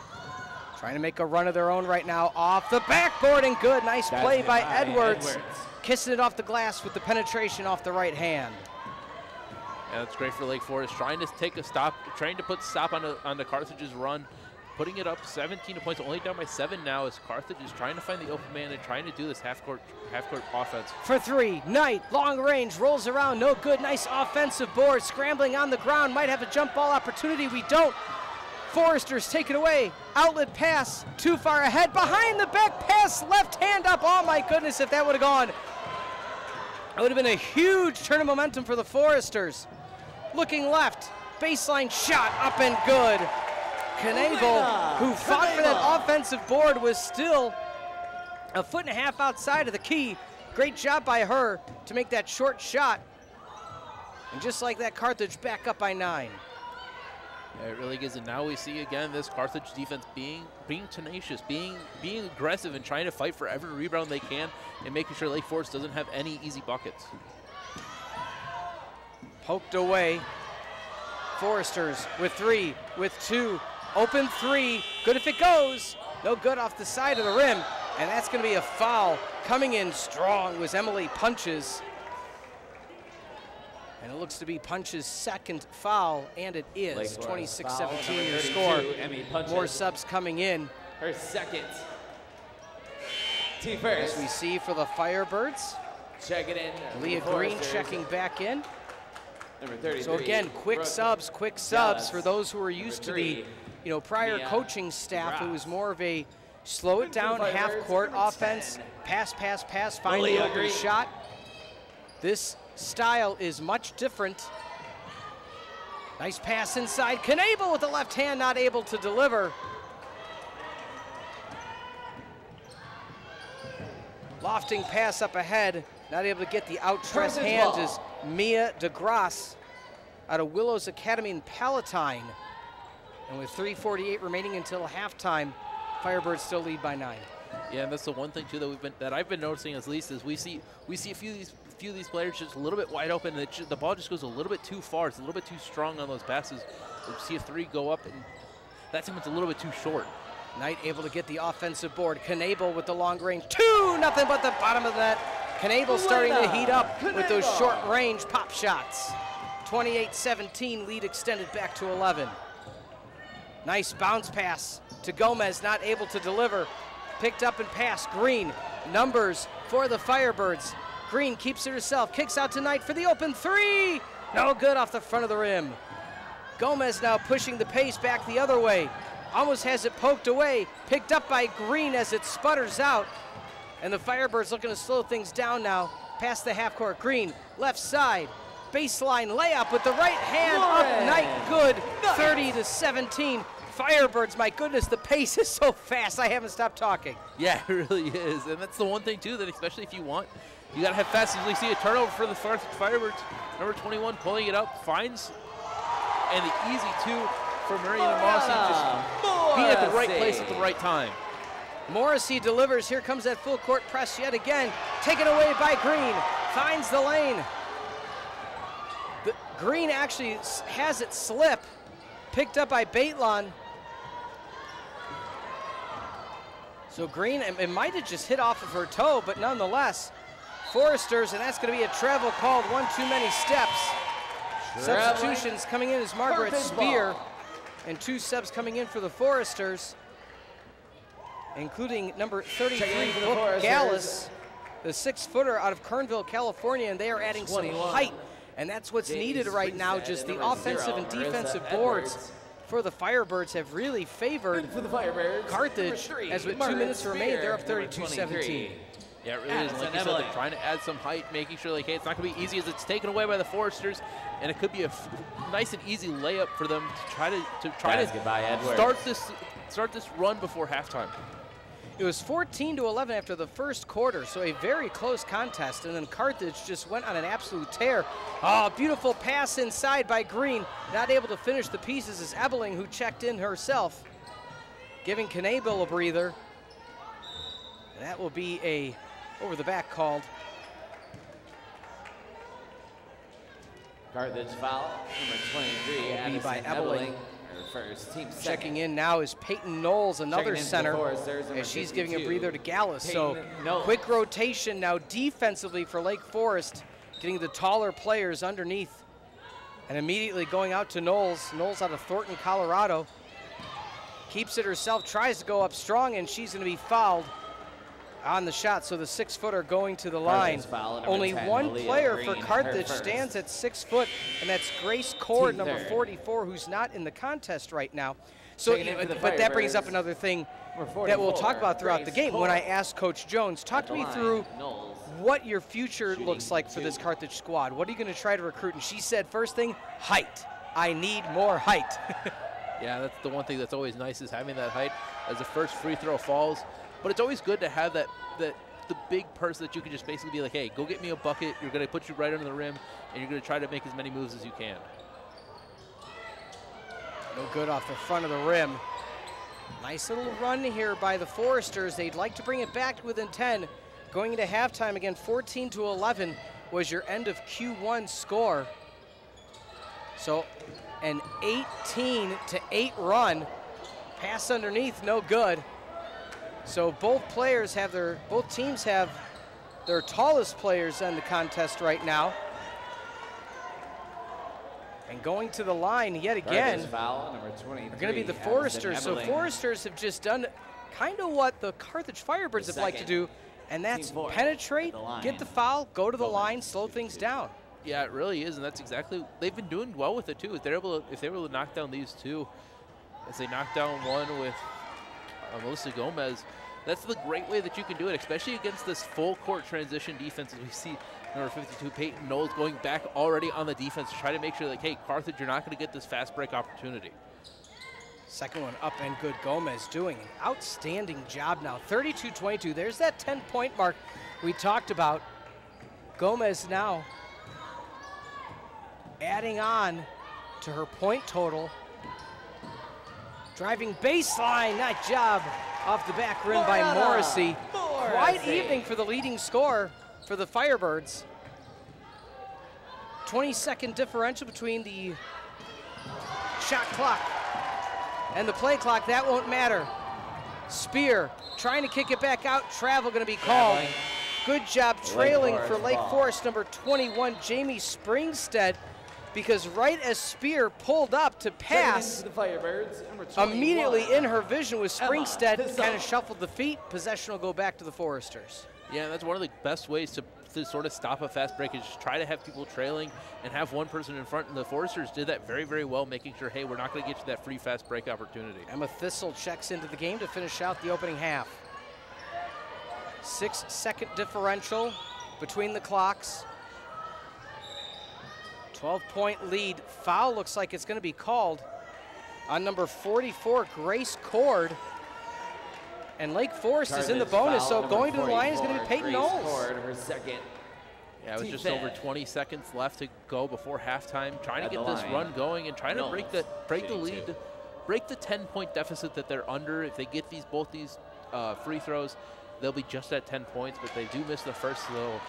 trying to make a run of their own right now. Off the backboard and good. Nice play by Edwards. Kissing it off the glass with the penetration off the right hand. Yeah, that's great for Lake Forest. Trying to take a stop, trying to put stop on the Carthage's run. Putting it up 17 points, only down by 7 now as Carthage is trying to find the open man and trying to do this half-court offense. For three, Knight, long range, rolls around, no good. Nice offensive board, scrambling on the ground. Might have a jump ball opportunity, we don't. Foresters take it away. Outlet pass, too far ahead. Behind the back pass, left hand up. Oh my goodness, if that would have gone. It would have been a huge turn of momentum for the Foresters. Looking left, baseline shot, up and good. Knable, who fought for that offensive board, was still a foot and a half outside of the key. Great job by her to make that short shot. And just like that, Carthage back up by 9. Yeah, it really is, and now we see again this Carthage defense being tenacious, being aggressive and trying to fight for every rebound they can and making sure Lake Forest doesn't have any easy buckets. Poked away. Foresters with 3, with 2, open 3, good if it goes. No good off the side of the rim, and that's going to be a foul. Coming in strong was Emily Punches. And it looks to be Punch's second foul, and it is 26-17 your score. More subs coming in. Her second. T-first. As we see for the Firebirds. Check it in. Leah Green checking back in. Number 33. So again, quick subs for those who are used to the, you know, prior coaching staff. It was more of a slow it down, half-court offense, pass, find the open shot. This style is much different. Nice pass inside. Knable with the left hand, not able to deliver. Lofting pass up ahead, not able to get the outstretched hands is Mia DeGrasse out of Willows Academy in Palatine. And with 3:48 remaining until halftime, Firebirds still lead by 9. Yeah, and that's the one thing too that I've been noticing at least is we see a few of these players just a little bit wide open, and the ball just goes a little bit too far. It's a little bit too strong on those passes. We see a 3 go up, and that time it's a little bit too short. Knight able to get the offensive board. Knable with the long range. 2, nothing but the bottom of the net. Knable starting to heat up with those short range pop shots. 28-17, lead extended back to 11. Nice bounce pass to Gomez, not able to deliver. Picked up and passed. Green, numbers for the Firebirds. Green keeps it herself, kicks out to Knight for the open 3. No good off the front of the rim. Gomez now pushing the pace back the other way. Almost has it poked away, picked up by Green as it sputters out. And the Firebirds looking to slow things down now. Past the half court. Green, left side, baseline layup with the right hand up. Knight good, 30-17. Firebirds, my goodness, the pace is so fast. I haven't stopped talking. Yeah, it really is, and that's the one thing too that especially if you want, you gotta have fast. As we see a turnover for the Firebirds. Number 21 pulling it up, finds, and the easy 2 for Mariana Mossy, just being at the right place at the right time. Morrissey delivers. Here comes that full court press yet again. Taken away by Green. Finds the lane. Green actually has it slip. Picked up by Baitlon. So Green, it might have just hit off of her toe, but nonetheless, Foresters, and that's going to be a travel called 1 too many steps. Substitutions coming in is Margaret Spear, and 2 subs coming in for the Foresters, including number 33, Brooke Gallus, the 6-footer out of Kernville, California, and they are adding some height And that's what's Jamie needed right now. Springstead Just and the number offensive 0, and Marissa defensive Edwards. boards for the Firebirds have really favored For the Firebirds, Carthage, number 3, as with 2 Margaret minutes remain, they're up Spear, number 32-17. 23. Yeah, it really is. Addison Like you said, Evelyn. they're trying to add some height, making sure like, hey, it's not going to be easy as it's taken away by the Foresters, and it could be a nice and easy layup for them to try Basket by Edwards. start this run before halftime. It was 14-11 after the first quarter, so a very close contest, and then Carthage just went on an absolute tear. Oh, beautiful pass inside by Green. Not able to finish the pieces is Ebeling, who checked in herself, giving Knebel a breather. And that will be a over the back called. Carthage foul, number 23, Will be by Addison Ebeling. Ebeling, her first, team second. Checking in now is Peyton Knowles, another Checking in for the center, Foresters, number as she's giving a 52, breather to Gallus. So Peyton Knowles. quick rotation now defensively for Lake Forest, getting the taller players underneath. And immediately going out to Knowles. Knowles out of Thornton, Colorado. Keeps it herself, tries to go up strong, and she's going to be fouled on the shot. So the 6-footer going to the line. Carthage foul, number Only 10, one Malia player Green, for her Carthage first. stands at 6 foot, and that's Grace Cord, Team number third. 44, who's not in the contest right now. So, Taking it for the but that brings up Firebirds, another thing number that we'll talk 44, about throughout the Grace game. When I Cord. asked Coach Jones, talk At to the me line, through Knowles. what your future Shooting looks like for 2. this Carthage squad. What are you going to try to recruit? And she said, first thing, height. I need more height. Yeah, that's the one thing that's always nice is having that height as the first free throw falls. But it's always good to have the big person that you can just basically be like, hey, go get me a bucket. You're going to put you right under the rim, and you're going to try to make as many moves as you can. No good off the front of the rim. Nice little run here by the Foresters. They'd like to bring it back within 10. Going into halftime again, 14-11 was your end of Q1 score. So an 18-8 run. Pass underneath, no good. So both teams have their tallest players in the contest right now. And going to the line yet again Carthage foul, number 23, are going to be the Addison Foresters. So Ebeling. Foresters have just done kind of what the Carthage Firebirds The have liked to second. do, and that's Team four penetrate, at the line. get the foul, go to the Gomez, line, slow things down. Yeah, it really is, and that's exactly, they've been doing well with it too. If they're able to knock down these two, as they knock down one with Melissa Gomez, that's the great way that you can do it, especially against this full court transition defense as we see number 52, Peyton Knowles, going back already on the defense to try to make sure like, hey, Carthage, you're not going to get this fast break opportunity. Second one up and good. Gomez doing an outstanding job now. 32-22. There's that 10-point mark we talked about. Gomez now adding on to her point total. Driving baseline, nice job off the back rim by Morrissey. Quiet evening for the leading scorer for the Firebirds. 20-second differential between the shot clock and the play clock. That won't matter. Spear trying to kick it back out. Travel going to be called. Good job trailing for Lake Forest, number 21, Jamie Springstead, because right as Spear pulled up to pass, The Firebirds, number 21, immediately in her vision was Springstead, Emma kind of shuffled the feet. Possession will go back to the Foresters. Yeah, that's one of the best ways to sort of stop a fast break is just try to have people trailing and have one person in front. And the Foresters did that very, very well, making sure, hey, we're not going to get you that free fast break opportunity. Emma Thistle checks into the game to finish out the opening half. 6-second differential between the clocks. 12-point lead. Foul looks like it's going to be called on number 44, Grace Cord. And Lake Forest is in the bonus, so going to the line is going to be Peyton Knowles. Cord, her second. Yeah, it was just Team over fifth. 20 seconds left to go before halftime, trying to At get the this line. run going and trying to break the Shooting lead, two. break the 10-point deficit that they're under. If they get both these free throws, they'll be just at 10 points, but they do miss the first, so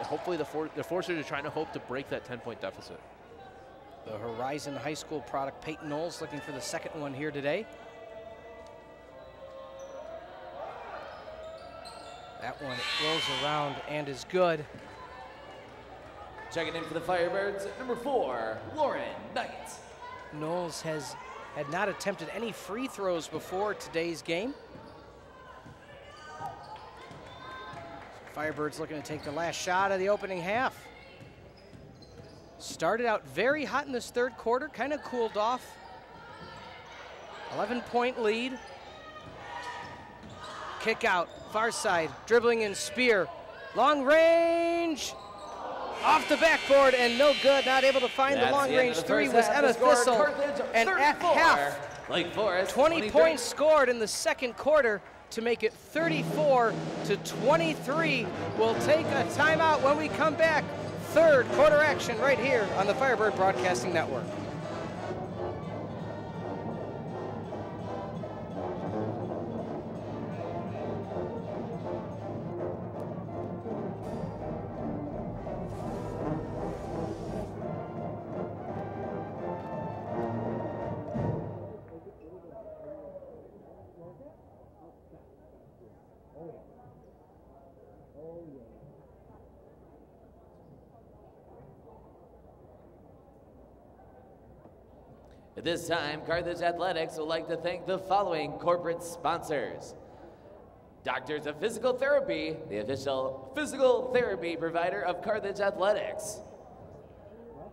hopefully the Foresters are trying to hope to break that 10-point deficit. The Horizon High School product, Peyton Knowles, looking for the second one here today. That one rolls around and is good. Checking in for the Firebirds, number 4, Lauren Knight. Knowles had not attempted any free throws before today's game. Firebirds looking to take the last shot of the opening half. Started out very hot in this third quarter, kind of cooled off. 11-point lead. Kick out, far side, dribbling in Spear. Long range, off the backboard and no good. Not able to find the long range three was Emma Thistle. And at half, Lake Forest, 20 points scored in the second quarter to make it 34-23. We'll take a timeout when we come back. Third quarter action right here on the Firebird Broadcasting Network. At this time, Carthage Athletics would like to thank the following corporate sponsors. Doctors of Physical Therapy, the official physical therapy provider of Carthage Athletics.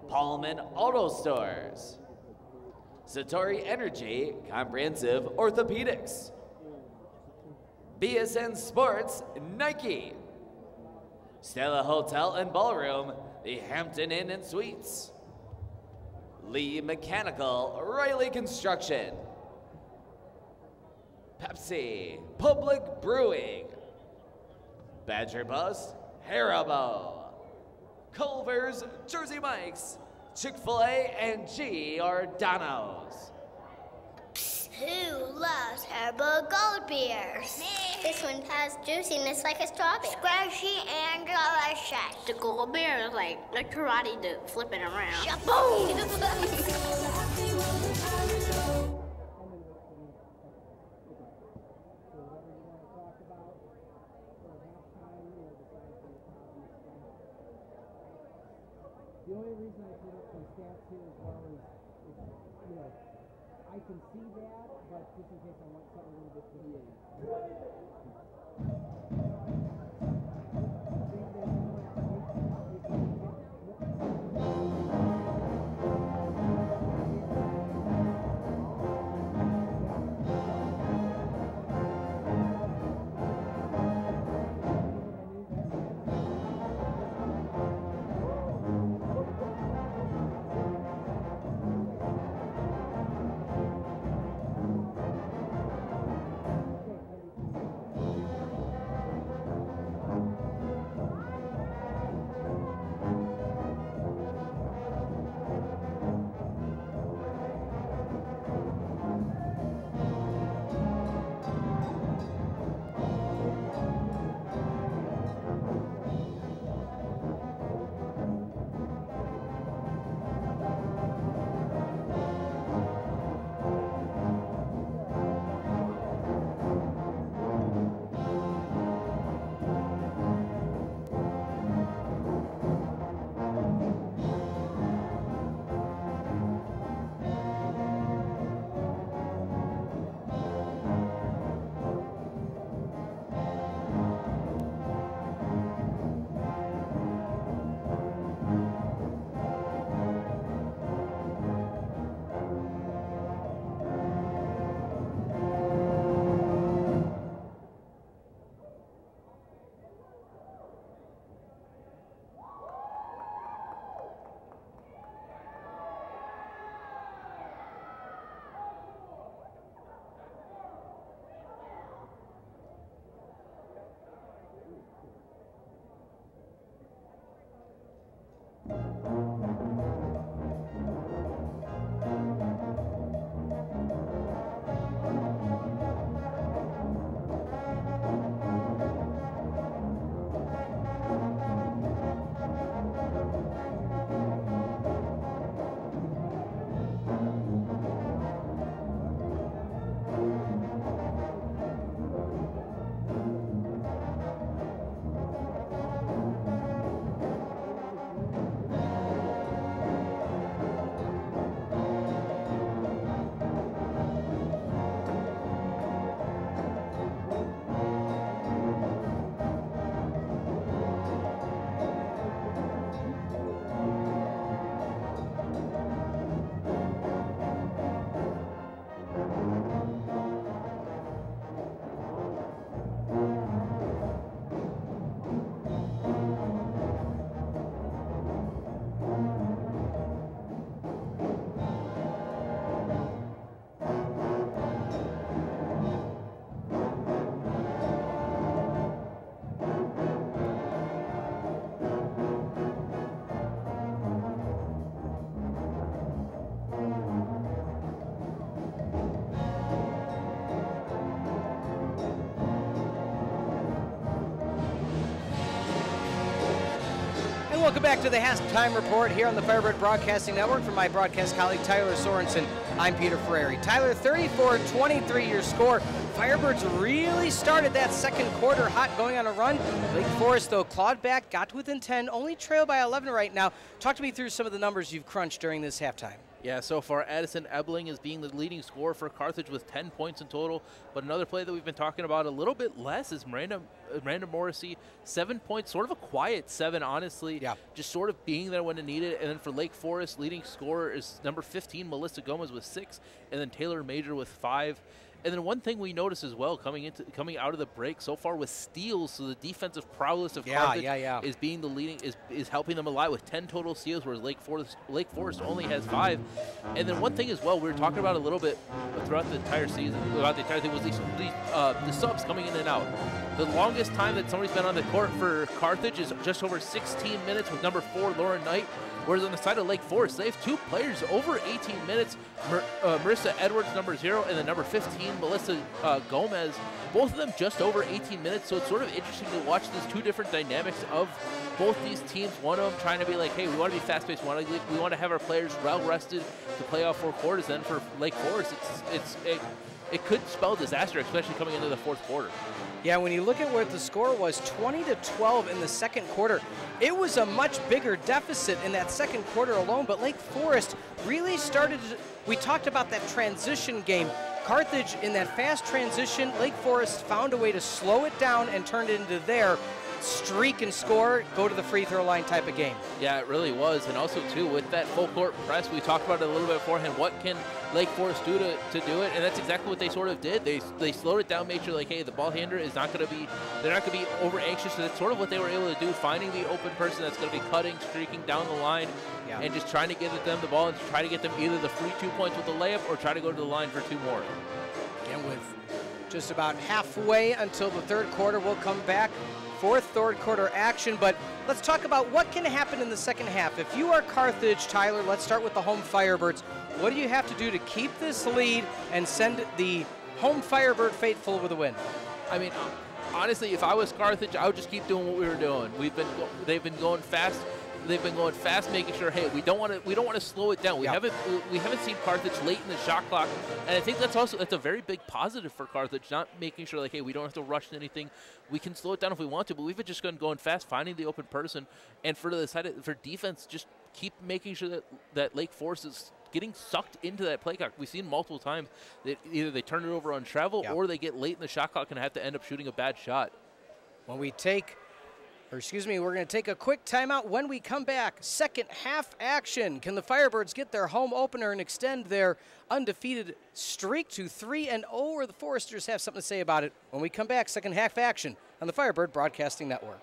Paulman Auto Stores. Satori Energy, Comprehensive Orthopedics. BSN Sports, Nike. Stella Hotel and Ballroom, the Hampton Inn and Suites. Lee Mechanical, Riley Construction. Pepsi, Public Brewing. Badger Bus, Haribo. Culver's, Jersey Mike's, Chick-fil-A, and Giordano's. Who loves Haribo Gold Beers? Me. This one has juiciness like a strawberry. Squishy and delicious. The gold beer is like karate do, flipping around. Boom! The only reason I put up some stats here as well is, you know, I can see that, but just in case I want something a little bit deviated. And welcome back to the halftime report here on the Firebird Broadcasting Network. From my broadcast colleague Tylor Sorensen, I'm Peter Ferreri. Tyler, 34-23 your score. Firebirds really started that second quarter hot, going on a run. Lake Forest, though, clawed back, got to within 10, only trail by 11 right now. Talk to me through some of the numbers you've crunched during this halftime. Yeah, so far Addison Ebling is being the leading scorer for Carthage with 10 points in total. But another play that we've been talking about a little bit less is Miranda Morrissey, 7 points, sort of a quiet 7, honestly. Yeah. Just sort of being there when it needed. And then for Lake Forest, leading scorer is number 15, Melissa Gomez with 6, and then Taylor Major with 5. And then one thing we noticed as well coming out of the break so far with steals, so the defensive prowess of Carthage is being the leading, is helping them a lot with 10 total steals, whereas Lake Forest only has 5. And then one thing as well, we were talking about a little bit throughout the entire season, throughout the entire thing, was the subs coming in and out. The longest time that somebody's been on the court for Carthage is just over 16 minutes with number 4, Lauren Knight. Whereas on the side of Lake Forest, they have 2 players over 18 minutes, Marissa Edwards, number 0, and then number 15, Melissa Gomez, both of them just over 18 minutes. So it's sort of interesting to watch these 2 different dynamics of both these teams. One of them trying to be like, hey, we want to be fast-paced, we want to have our players well-rested to play all 4 quarters. Then for Lake Forest, it could spell disaster, especially coming into the 4th quarter. Yeah, when you look at what the score was, 20-12 in the second quarter, it was a much bigger deficit in that second quarter alone, but Lake Forest really started to, we talked about that transition game. Carthage in that fast transition, Lake Forest found a way to slow it down and turn it into their streak and score, go to the free throw line type of game. Yeah, it really was. And also, too, with that full court press, we talked about it a little bit beforehand. What can Lake Forest do to do it? And that's exactly what they sort of did. They slowed it down, made sure, like, hey, the ball handler is not going to be, they're not going to be over anxious. So that's sort of what they were able to do, finding the open person that's going to be cutting, streaking down the line, and just trying to get at them the ball and try to get them either the free 2 points with the layup or try to go to the line for 2 more. And with just about halfway until the third quarter, we'll come back. 4th third quarter action, but let's talk about what can happen in the second half. If you are Carthage, Tyler, let's start with the home Firebirds. What do you have to do to keep this lead and send the home Firebird faithful with a win? I mean, honestly, if I was Carthage, I would just keep doing what we were doing. They've been going fast. They've been going fast, making sure, hey, we don't want to slow it down. We haven't seen Carthage late in the shot clock, and I think that's a very big positive for Carthage, not making sure like, hey, we don't have to rush anything. We can slow it down if we want to, but we've just been going fast, finding the open person, and for defense, just keep making sure that Lake Forest is getting sucked into that play clock. We've seen multiple times that either they turn it over on travel or they get late in the shot clock and have to end up shooting a bad shot. When we we're going to take a quick timeout. When we come back, second half action. Can the Firebirds get their home opener and extend their undefeated streak to 3-0, or the Foresters have something to say about it? When we come back, second half action on the Firebird Broadcasting Network.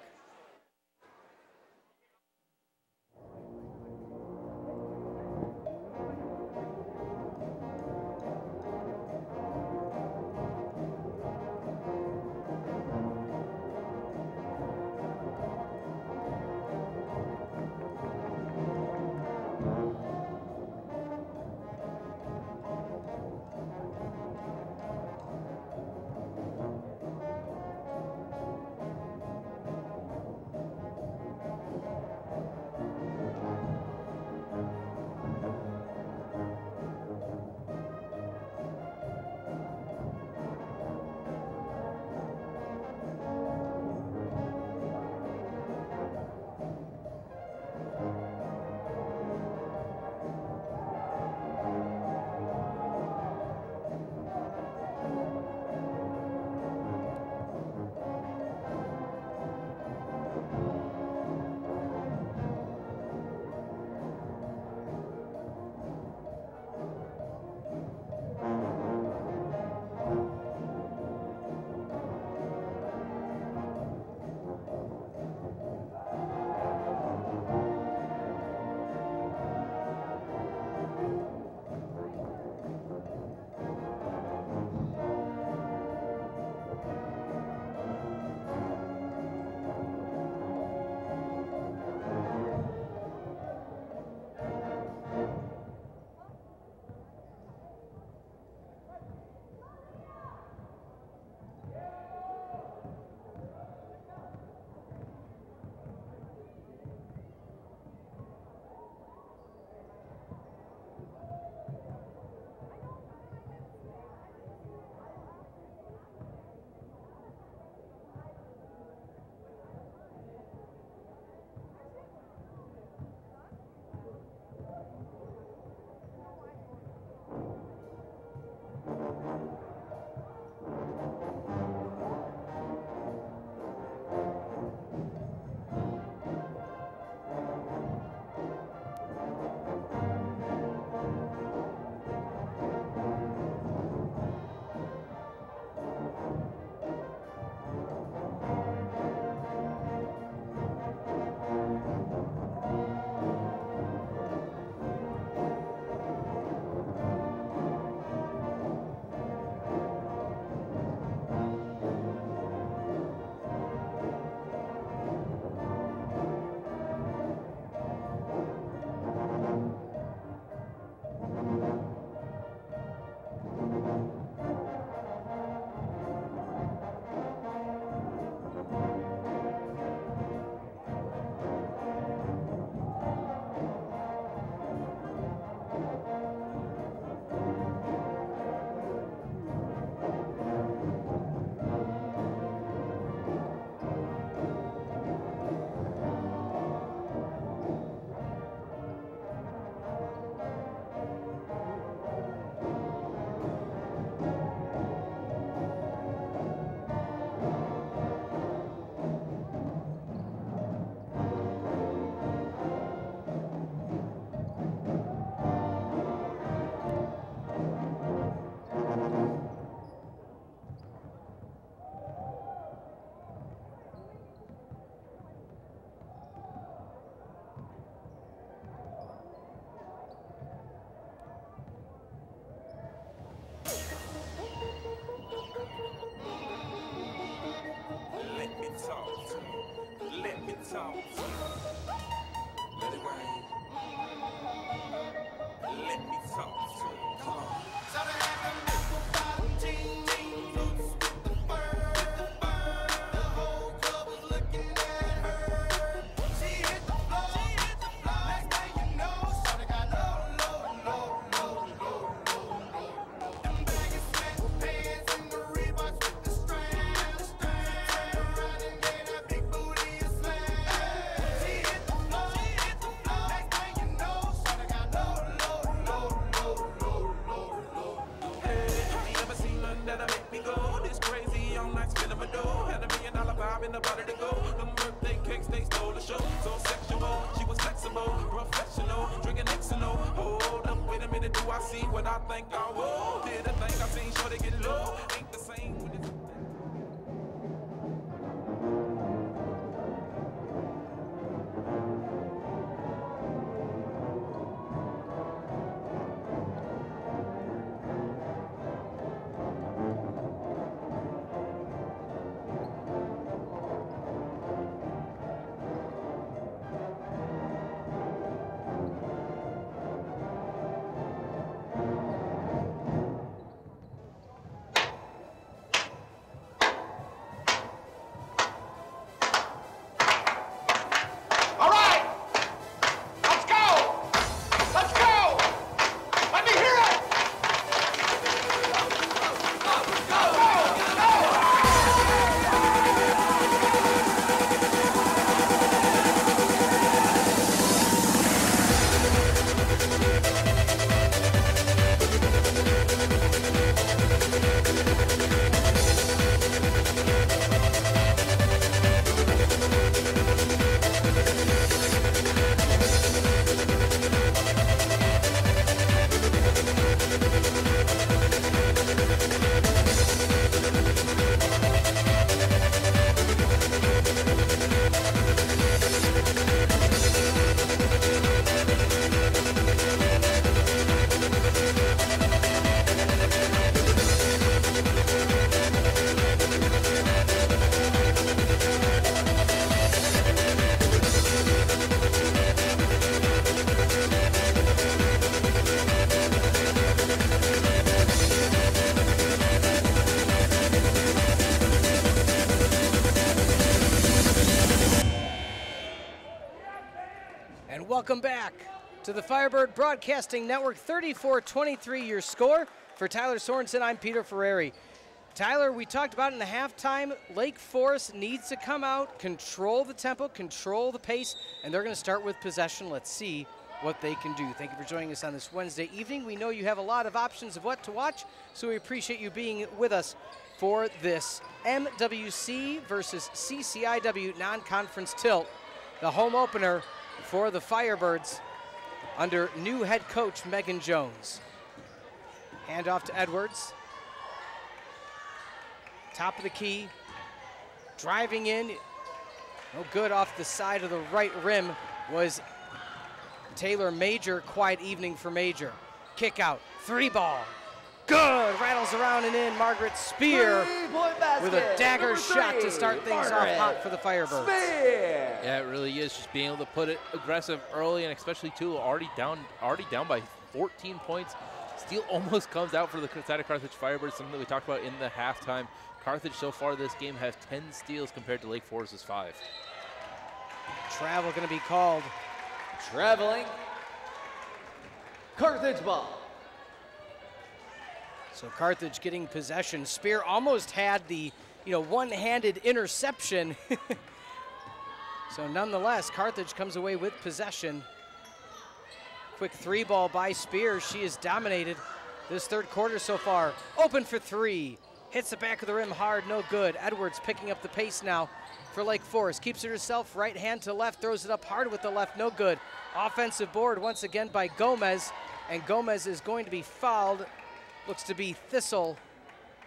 talk to you. Let me talk to you. Let it rain. Let me talk to you. Come on. In the body to go, them birthday cakes, they stole the show. So sexual, she was flexible, professional, drinking Xano. Hold up, wait a minute, do I see what I think I will? Did a thing I seen, sure they get low. Ain't the same when it's Welcome back to the Firebird Broadcasting Network. 34-23 your score. For Tylor Sorensen, I'm Peter Ferreri. Tyler, we talked about in the halftime, Lake Forest needs to come out, control the tempo, control the pace, and they're going to start with possession. Let's see what they can do. Thank you for joining us on this Wednesday evening. We know you have a lot of options of what to watch, so we appreciate you being with us for this MWC versus CCIW non-conference tilt, the home opener for the Firebirds under new head coach Megan Jones. Hand off to Edwards. Top of the key, driving in. No good off the side of the right rim was Taylor Major. Quiet evening for Major. Kick out, three ball. Good, rattles around and in. Margaret Spear with a dagger shot to start things off hot for the Firebirds. Yeah, it really is. Just being able to put it aggressive early, and especially too already down by 14 points. Steal almost comes out for the side of Carthage Firebirds, something that we talked about in the halftime. Carthage so far this game has 10 steals compared to Lake Forest's 5. Travel going to be called. Traveling. Carthage ball. So Carthage getting possession. Spear almost had the, one-handed interception. So nonetheless, Carthage comes away with possession. Quick three ball by Spear. She has dominated this third quarter so far. Open for three. Hits the back of the rim hard, no good. Edwards picking up the pace now for Lake Forest. Keeps it herself, right hand to left, throws it up hard with the left, no good. Offensive board once again by Gomez, and Gomez is going to be fouled. Looks to be Thistle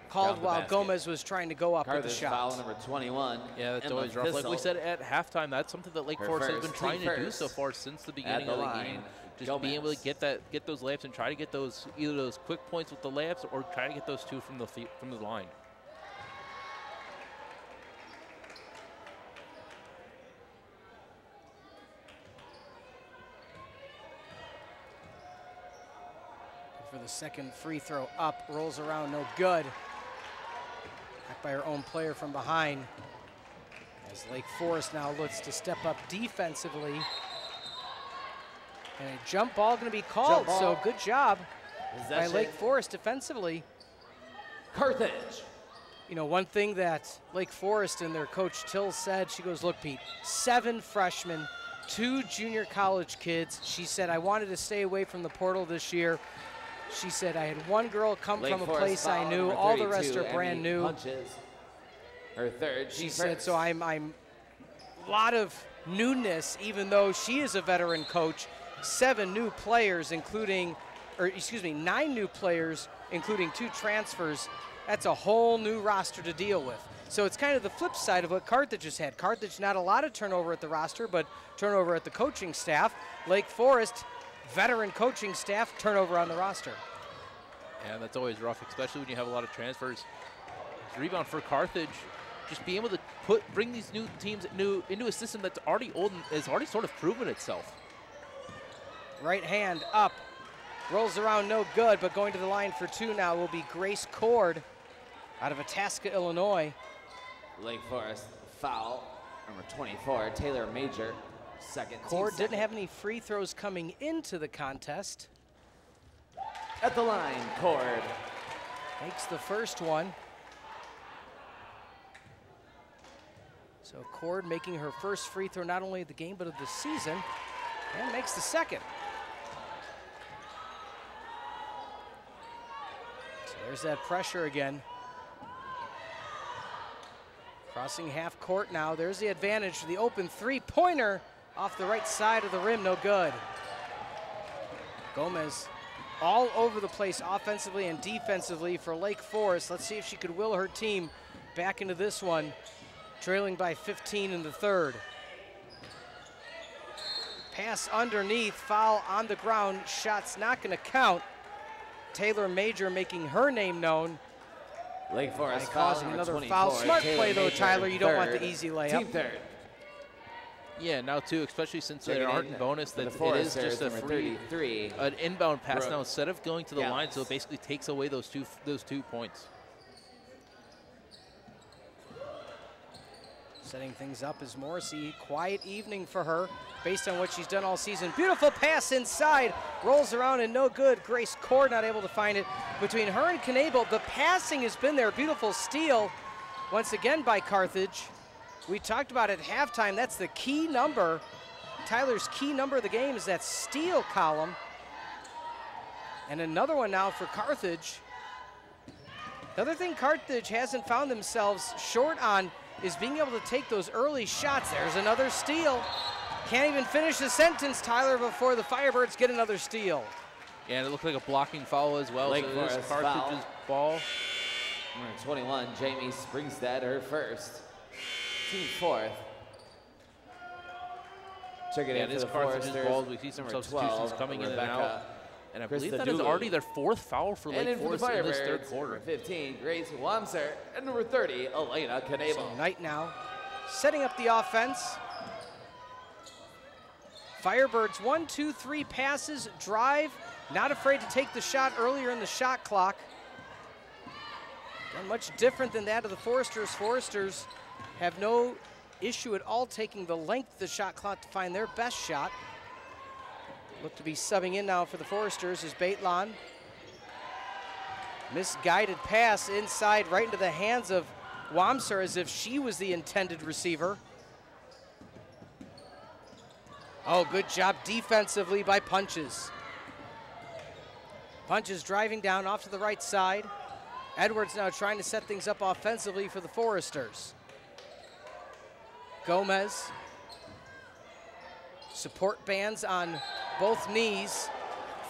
called while basket. Gomez was trying to go up with the shot. Foul number 21. Yeah, that's always rough. Like we said at halftime, that's something that Lake Forest has been trying to do so far since the beginning of the game. Just being able to get those layups and try to get those either those quick points with the layups or try to get those two from the line. for the second free throw up, rolls around, no good. Back by her own player from behind. As Lake Forest now looks to step up defensively. And a jump ball going to be called, so good job by Lake Forest defensively. Carthage. You know, one thing that Lake Forest and their coach Till said, she goes, look, Pete, 7 freshmen, 2 junior college kids. She said, I wanted to stay away from the portal this year. She said, I had one girl come from a place I knew. All the rest are brand new. Punches. Her third. She said, so I'm a lot of newness, even though she is a veteran coach. 7 new players, including, or excuse me, 9 new players, including 2 transfers. That's a whole new roster to deal with. So it's kind of the flip side of what Carthage has had. Carthage, not a lot of turnover at the roster, but turnover at the coaching staff. Lake Forest, veteran coaching staff, turnover on the roster. Yeah, that's always rough, especially when you have a lot of transfers. Rebound for Carthage. Just being able to bring these new teams into a system that's already old and has already sort of proven itself. Right hand up, rolls around, no good, but going to the line for 2 now will be Grace Cord out of Itasca, Illinois. Lake Forest foul, number 24, Taylor Major, second. Cord didn't have any free throws coming into the contest. At the line, Cord. Makes the first one. So Cord making her first free throw not only of the game but of the season, and makes the second. So there's that pressure again. Crossing half court now. There's the advantage for the open three-pointer off the right side of the rim, no good. Gomez all over the place offensively and defensively for Lake Forest. Let's see if she could will her team back into this one, trailing by 15 in the third. Pass underneath, foul on the ground, shot's not gonna count. Taylor Major making her name known. Lake Forest causing another foul. Smart play though, Tyler. You don't want the easy layup. Team third. Yeah, now too, especially since they aren't in bonus, that it is just a free, an inbound pass now instead of going to the line, so it basically takes away those two points. Setting things up is Morrissey. Quiet evening for her based on what she's done all season. Beautiful pass inside, rolls around and no good. Grace Cord not able to find it. Between her and Knable, the passing has been there. Beautiful steal once again by Carthage. We talked about it at halftime. That's the key number. Tyler's key number of the game is that steal column. And another one now for Carthage. The other thing Carthage hasn't found themselves short on is being able to take those early shots. There's another steal. Can't even finish the sentence, Tyler, before the Firebirds get another steal. Yeah, and it looked like a blocking foul as well. Lake so Forest this Carthage's ball. Number 21, Jamie Springstead, her first. Team fourth. Check it in for the Carthage's Foresters. ball. We see some substitutions coming in and out. And I believe that is Dooley. already their 4th foul for Lake Forest in this third quarter. Number 15, Grace Wamser, and number 30, Elena Knable. So Knight now setting up the offense. Firebirds 1, 2, 3 passes, drive, not afraid to take the shot earlier in the shot clock. Again, much different than that of the Foresters. Foresters have no issue at all taking the length of the shot clock to find their best shot. Look to be subbing in now for the Foresters is Baitlon. Misguided pass inside right into the hands of Wamser as if she was the intended receiver. Oh, good job defensively by Punches. Punches driving down off to the right side. Edwards now trying to set things up offensively for the Foresters. Gomez. Support bands on both knees.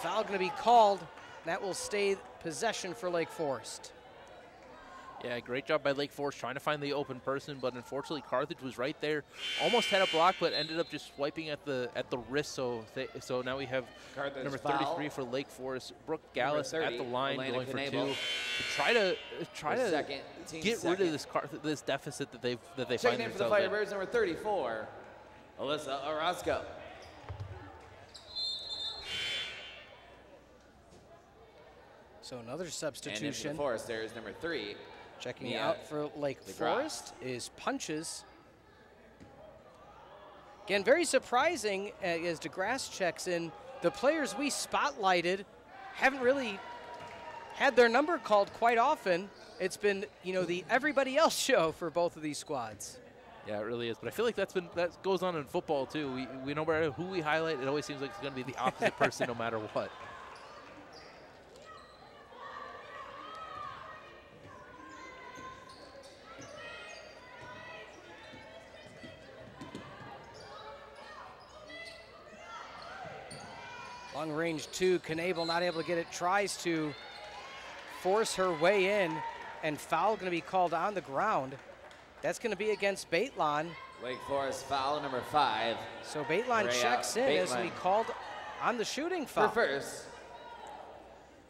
Foul going to be called. That will stay possession for Lake Forest. Yeah, great job by Lake Forest trying to find the open person, but unfortunately Carthage was right there. Almost had a block, but ended up just swiping at the wrist. So now we have Carthage number foul. 33 for Lake Forest, Brooke Gallus 30, at the line, Elena going for Knable. 2 to try to Second, team get rid second. of this deficit that they find Checking in for the themselves in. Firebirds, number 34, Alyssa Orozco. So another And in for substitution. the Foresters, number 3. Checking Mia out for Lake DeGrasse. Forest is Punches. Again, very surprising as DeGrasse checks in. The players we spotlighted haven't really had their number called quite often. It's been, you know, the everybody else show for both of these squads. Yeah, it really is. But I feel like that goes on in football too. We no matter who we highlight, it always seems like it's going to be the opposite person no matter what. Long range 2, Knable not able to get it, tries to force her way in, and foul going to be called on the ground. That's going to be against Baitlon. Wake Forest foul number 5. So Baitlon checks in as we called on the shooting foul. Reverse.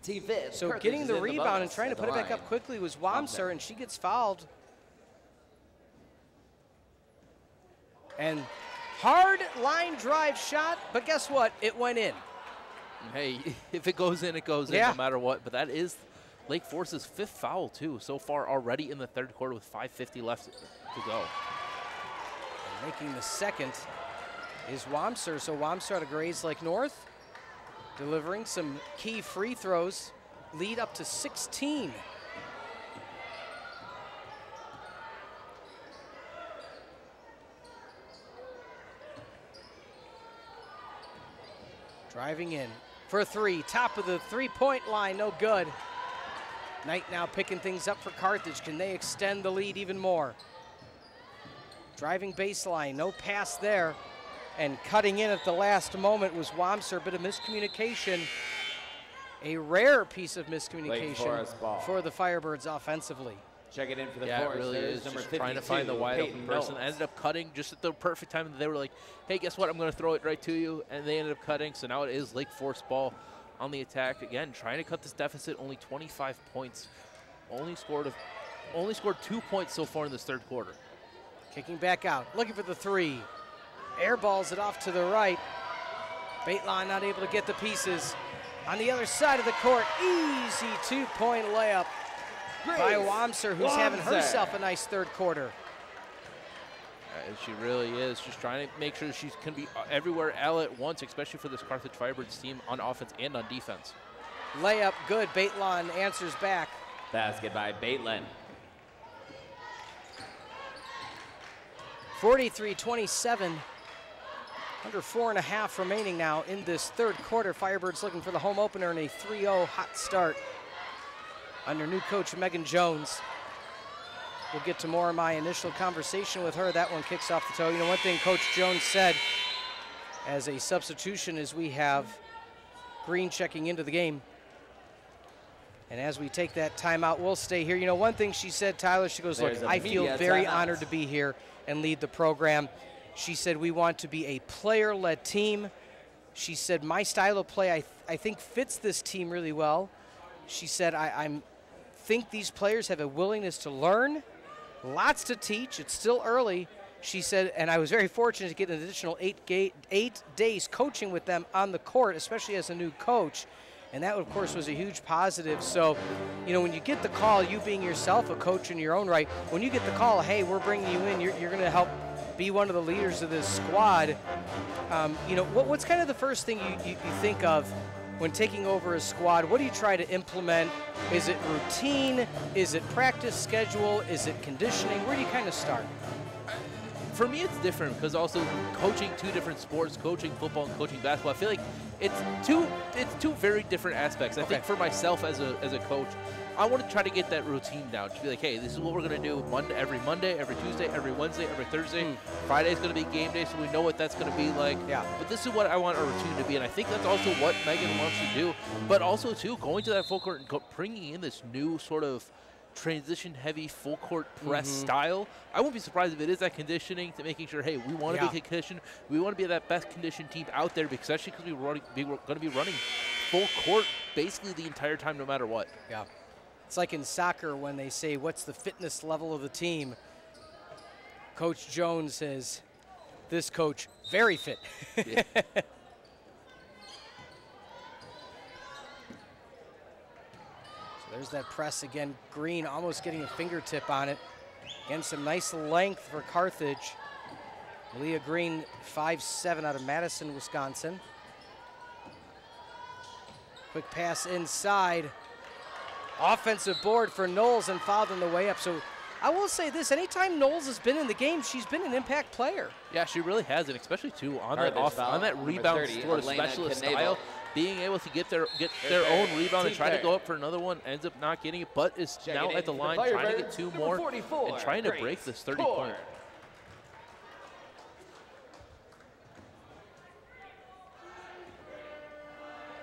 T-Fit. So Carthage getting is the in rebound and bonus trying to at the put it back line. up quickly was Wamser, and she gets fouled. And hard line drive shot, but guess what? It went in. Hey, if it goes in, it goes in no matter what. But that is Lake Forest's 5th foul, too, so far already in the 3rd quarter with 5:50 left to go. And making the 2nd is Wamser. So Wamser out of Grays Lake North, delivering some key free throws, lead up to 16. Driving in for 3, top of the three-point line, no good. Knight now picking things up for Carthage. Can they extend the lead even more? Driving baseline, no pass there. And cutting in at the last moment was Wamser, bit of miscommunication. A rare piece of miscommunication for the Firebirds offensively. Check it in for the Yeah, it Foresters, really is. number Just 52, trying to find the wide open Peyton person. Knowles. Ended up cutting just at the perfect time. They were like, hey, guess what? I'm going to throw it right to you. And they ended up cutting. So now it is Lake Forest ball on the attack. Again, trying to cut this deficit. Only 25 points. Only scored 2 points so far in this 3rd quarter. Kicking back out, looking for the 3. Airballs it off to the right. Baitlon not able to get the pieces. On the other side of the court, easy 2-point layup by Wamser, who's having herself a nice 3rd quarter. She really is. Just trying to make sure she can be everywhere all at once, especially for this Carthage Firebirds team on offense and on defense. Layup good, Baitlon answers back. Basket by Baitlon. 43-27. Under 4.5 remaining now in this 3rd quarter. Firebirds looking for the home opener in a 3-0 hot start under new coach Megan Jones. We'll get to more of my initial conversation with her. That one kicks off the toe. You know, one thing Coach Jones said as a substitution is we have Green checking into the game. And as we take that timeout, we'll stay here. You know, one thing she said, Tyler, she goes, look, I feel very honored to be here and lead the program. She said, we want to be a player-led team. She said, my style of play, I think, fits this team really well. She said, I think these players have a willingness to learn, lots to teach. It's still early. She said, and I was very fortunate to get an additional 8 days coaching with them on the court, especially as a new coach. And that, of course, was a huge positive. So, you know, when you get the call, you being yourself a coach in your own right, when you get the call, hey, we're bringing you in, you're going to help be one of the leaders of this squad. You know, what's kind of the first thing you think of when taking over a squad? What do you try to implement? Is it routine? Is it practice schedule? Is it conditioning? Where do you kind of start? For me, it's different because also coaching 2 different sports, coaching football and coaching basketball, I feel like it's two very different aspects. I think for myself as a coach, I want to try to get that routine down. To be like, hey, this is what we're going to do every Monday, every Tuesday, every Wednesday, every Thursday. Friday's going to be game day, so we know what that's going to be like. Yeah. But this is what I want our routine to be, and I think that's also what Megan wants to do. But also, too, going to that full court and bringing in this new sort of transition-heavy full-court press style. I won't be surprised if it is that conditioning to making sure, hey, we want to be conditioned. We want to be that best conditioned team out there, especially because we're going to be running full court basically the entire time no matter what. Yeah. It's like in soccer when they say, what's the fitness level of the team? Coach Jones says, this coach, very fit. Yeah. There's that press again. Green almost getting a fingertip on it. Again, some nice length for Carthage. Leah Green, 5'7" out of Madison, Wisconsin. Quick pass inside. Offensive board for Knowles and fouled on the way up. So I will say this, anytime Knowles has been in the game, she's been an impact player. Yeah, she really has, and especially too on that rebound 30, sort of specialist style, being able to get their own rebound and try to go up for another one, ends up not getting it, but is now at the line trying to get 2 more and trying to break this 30-point.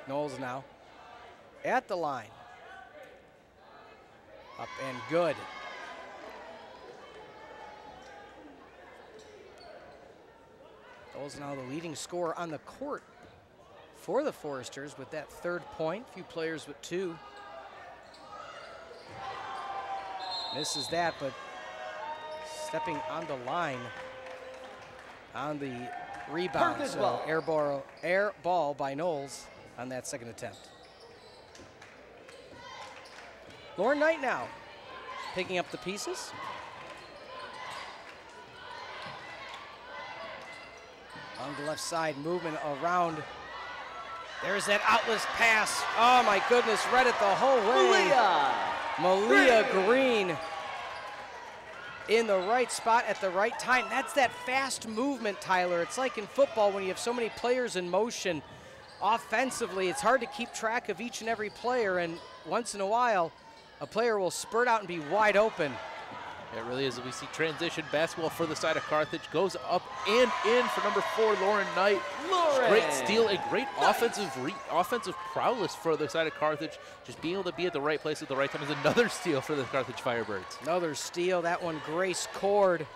Knowles now at the line. Up and good. Knowles now the leading scorer on the court for the Foresters with that 3rd point. Few players with 2. Misses that, but stepping on the line on the rebound. So air ball by Knowles on that 2nd attempt. Lauren Knight now picking up the pieces. On the left side, movement around. There's that outlet pass. Oh my goodness, read it the whole way. Malia Green in the right spot at the right time. That's that fast movement, Tyler. It's like in football when you have so many players in motion. Offensively, it's hard to keep track of each and every player, and once in a while, a player will spurt out and be wide open. It really is. We see transition basketball for the side of Carthage. Goes up and in for number 4, Lauren Knight. Great steal and great offensive prowess for the side of Carthage. Just being able to be at the right place at the right time is another steal for the Carthage Firebirds. Another steal. That one, Grace Cord.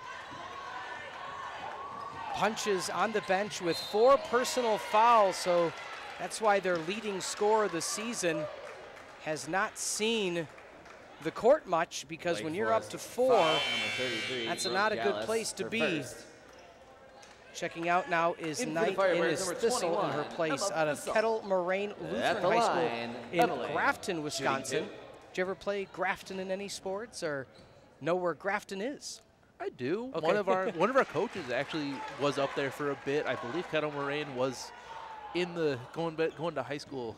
Punches on the bench with 4 personal fouls, so that's why their leading scorer of the season has not seen the court much, because when you're up to 4, that's not a good place to be. Checking out now is Knight in his Thistle in her place out of Kettle Moraine Lutheran High School in Grafton, Wisconsin. Did you ever play Grafton in any sports or know where Grafton is? I do. Okay. One of our coaches actually was up there for a bit. I believe Kettle Moraine was in the going to high school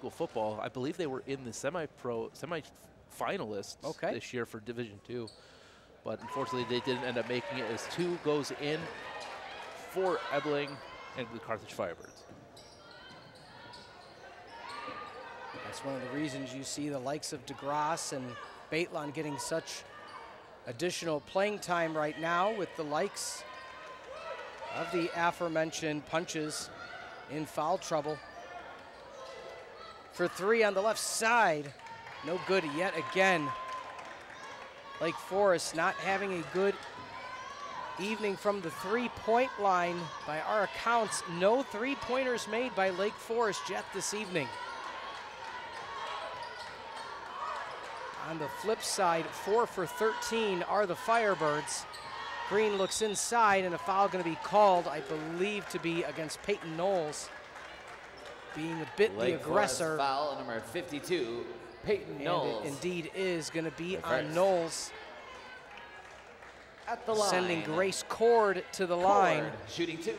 football. I believe they were in the semi-finalists this year for Division II, but unfortunately they didn't end up making it, as 2 goes in for Ebling and the Carthage Firebirds. That's one of the reasons you see the likes of DeGrasse and Baitlon getting such additional playing time right now, with the likes of the aforementioned Punches in foul trouble. For 3 on the left side, no good yet again. Lake Forest not having a good evening from the 3-point line. By our accounts, no 3-pointers made by Lake Forest yet this evening. On the flip side, 4 for 13 are the Firebirds. Green looks inside, and a foul going to be called, I believe, to be against Peyton Knowles, being a bit the aggressor. Foul number 52, Peyton Knowles. It indeed is going to be on Knowles. At the line. Sending Grace Cord to the line. Shooting 2.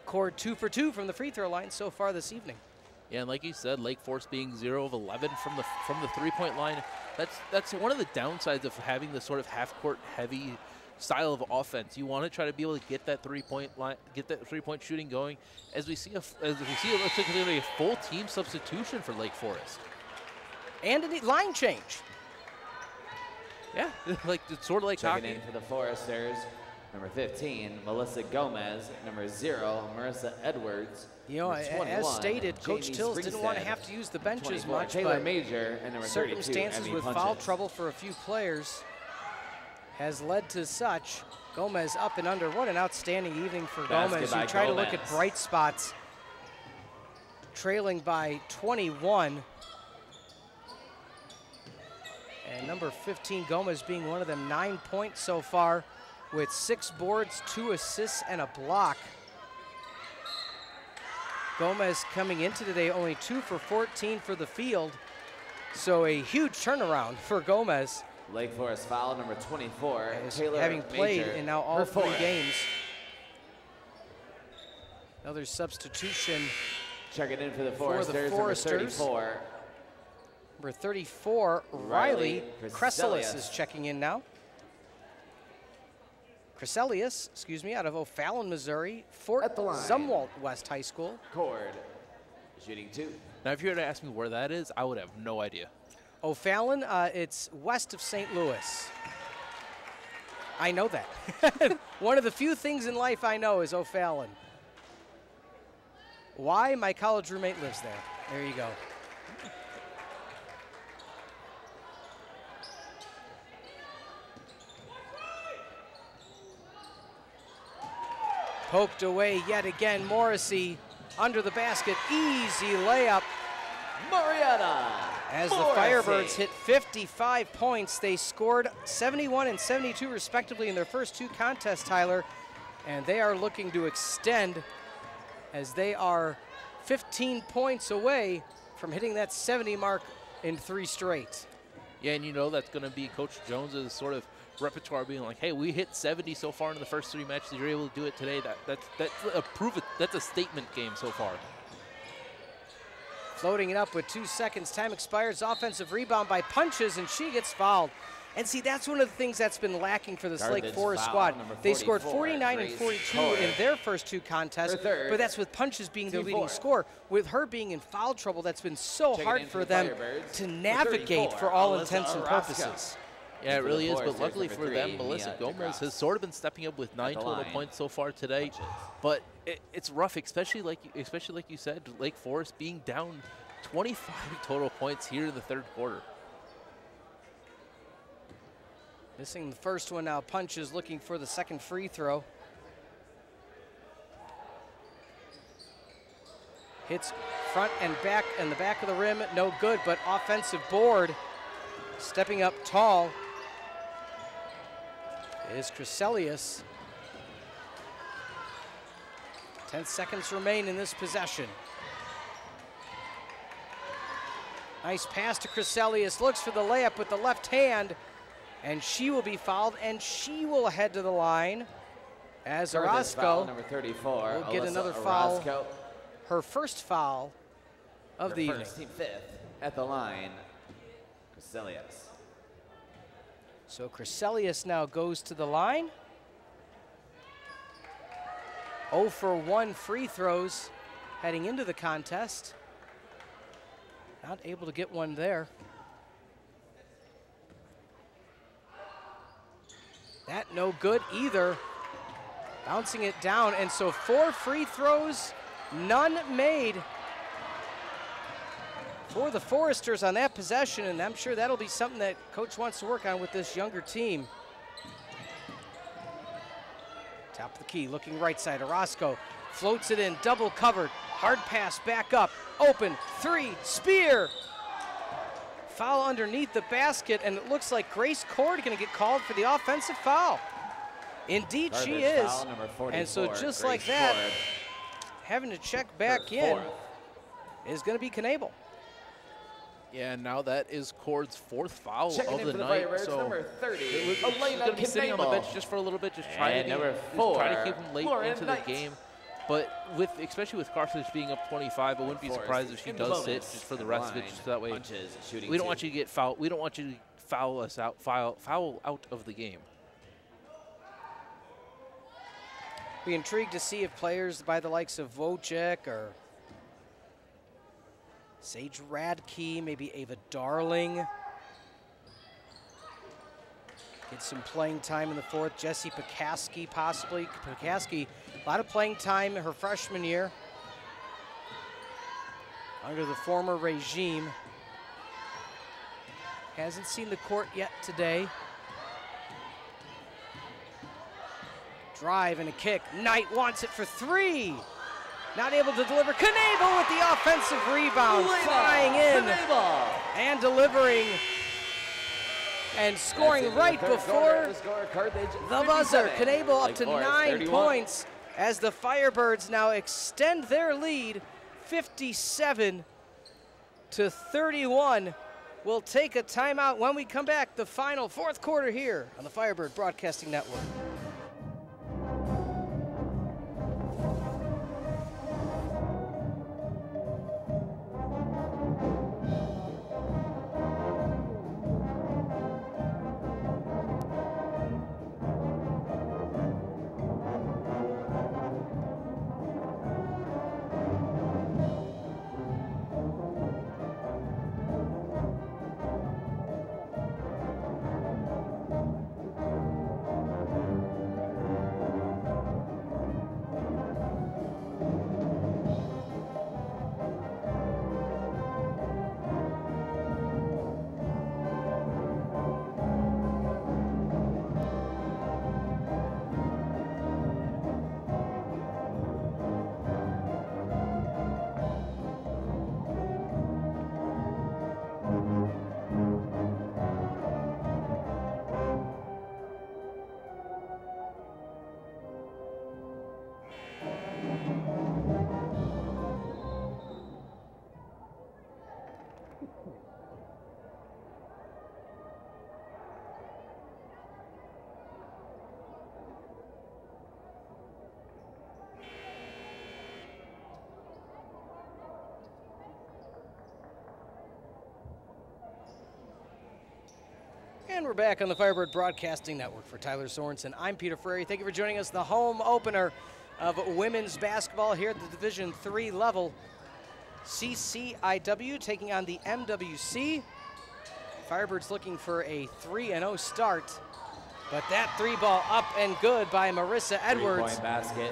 Cord 2 for 2 from the free throw line so far this evening. Yeah, and like you said, Lake Forest being 0 of 11 from the 3-point line. That's one of the downsides of having this sort of half-court heavy style of offense. You want to try to be able to get that 3-point line, get that 3-point shooting going. As we see, it looks like there's a full team substitution for Lake Forest. And a line change. Yeah, like it's sort of like checking hockey. In for the Foresters, number 15, Melissa Gomez. Number 0, Marissa Edwards. You know, as stated, Coach Tills didn't want to have to use the benches much, Taylor but Major, and number 32, circumstances Emmy with Punches. foul trouble for a few players has led to such. Gomez up and under. What an outstanding evening for Gomez. You try to look at bright spots. Trailing by 21. And number 15, Gomez, being one of them, 9 points so far with 6 boards, 2 assists, and a block. Gomez coming into today only 2 for 14 for the field. So a huge turnaround for Gomez. Lake Forest foul number 24. Taylor Having played Major in now all for 3 4. games. Another substitution. Checking in for the For the Foresters, Foresters. number 34. Number 34, Riley Crescelius is checking in now. Crescelius, excuse me, out of O'Fallon, Missouri, Fort At the line. Zumwalt West High School. Cord shooting 2. Now, if you were to ask me where that is, I would have no idea. O'Fallon, it's west of St. Louis. I know that. One of the few things in life I know is O'Fallon. Why? My college roommate lives there. There you go. Poked away yet again. Morrissey under the basket. Easy layup. Mariana. As the Firebirds hit 55 points, they scored 71 and 72 respectively in their first 2 contests, Tyler, and they are looking to extend as they are 15 points away from hitting that 70 mark in 3 straight. Yeah, and you know that's going to be Coach Jones's sort of repertoire, being like, hey, we hit 70 so far in the first 3 matches. You're able to do it today. That's a statement game so far. Floating it up with 2 seconds. Time expires. Offensive rebound by Punches, and she gets fouled. And see, that's one of the things that's been lacking for this Lake Carthage Forest foul, squad. number They scored 44, 49 and Grace 42 Kohler. in their first 2 contests, Her third. but that's with Punches being their Team leading four. scorer. With her being in foul trouble, that's been so Checking hard in for the them Firebirds, to for navigate 34, for all Alyssa intents and Orozco. purposes. Yeah, it For the really is, but Foresters, luckily number for them, 3, Melissa Mia Gomez DeGrasse. has sort of been stepping up with 9 the total line. points so far today. Punches. But it's rough, especially like you said, Lake Forest being down 25 total points here in the 3rd quarter. Missing the first one now. Punches looking for the 2nd free throw. Hits front and back and the back of the rim, no good, but offensive board. Stepping up tall is Crescelius. 10 seconds remain in this possession. Nice pass to Crescelius, looks for the layup with the left hand, and she will be fouled, and she will head to the line as Carthage foul Orozco number 34. will get Alyssa another foul, Orozco. her first foul of the evening. First, team 5th at the line. Crescelius. So Crescelius now goes to the line. 0 for 1 free throws heading into the contest. Not able to get one there. That no good either. Bouncing it down, and so 4 free throws, none made for the Foresters on that possession, and I'm sure that'll be something that Coach wants to work on with this younger team. Top of the key, looking right side, Orozco floats it in, double covered, hard pass back up, open, 3, spear. Foul underneath the basket, and it looks like Grace Cord going to get called for the offensive foul. Indeed Carthage she is, foul number 44, and so just Grace like that, Cord. having to check back Her in 4th. is going to be Knable. Yeah, and now that is Cord's 4th foul Checking of in the for the night. Firebirds, So number 30, she's Elena going to be sitting on the Knable. bench just for a little bit, just trying And to number just 4, try to keep him late Lauren into Knight. the game. But especially with Carthage being up 25, I wouldn't be Forrest surprised if she in the does sit bonus just for the at rest of it, line. just that way. Punches, shooting We don't 2. want you to get foul. We don't want you to foul us out, foul out of the game. Be intrigued to see if players by the likes of Wojcik or Sage Radke, maybe Ava Darling, get some playing time in the 4th. Jessie Pekaski possibly. Pekaski, a lot of playing time in her freshman year under the former regime. Hasn't seen the court yet today. Drive and a kick. Knight wants it for 3. Not able to deliver. Knable with the offensive rebound, flying in and delivering and scoring right before the buzzer. Knable up to 9 points as the Firebirds now extend their lead 57-31 We'll take a timeout. When we come back, the final fourth quarter here on the Firebird Broadcasting Network. And we're back on the Firebird Broadcasting Network. For Tylor Sorensen, I'm Peter Ferreri. Thank you for joining us. The home opener of women's basketball here at the Division III level. CCIW taking on the MWC. Firebirds looking for a 3-0 start. But that three ball up and good by Marissa Edwards. 3-point basket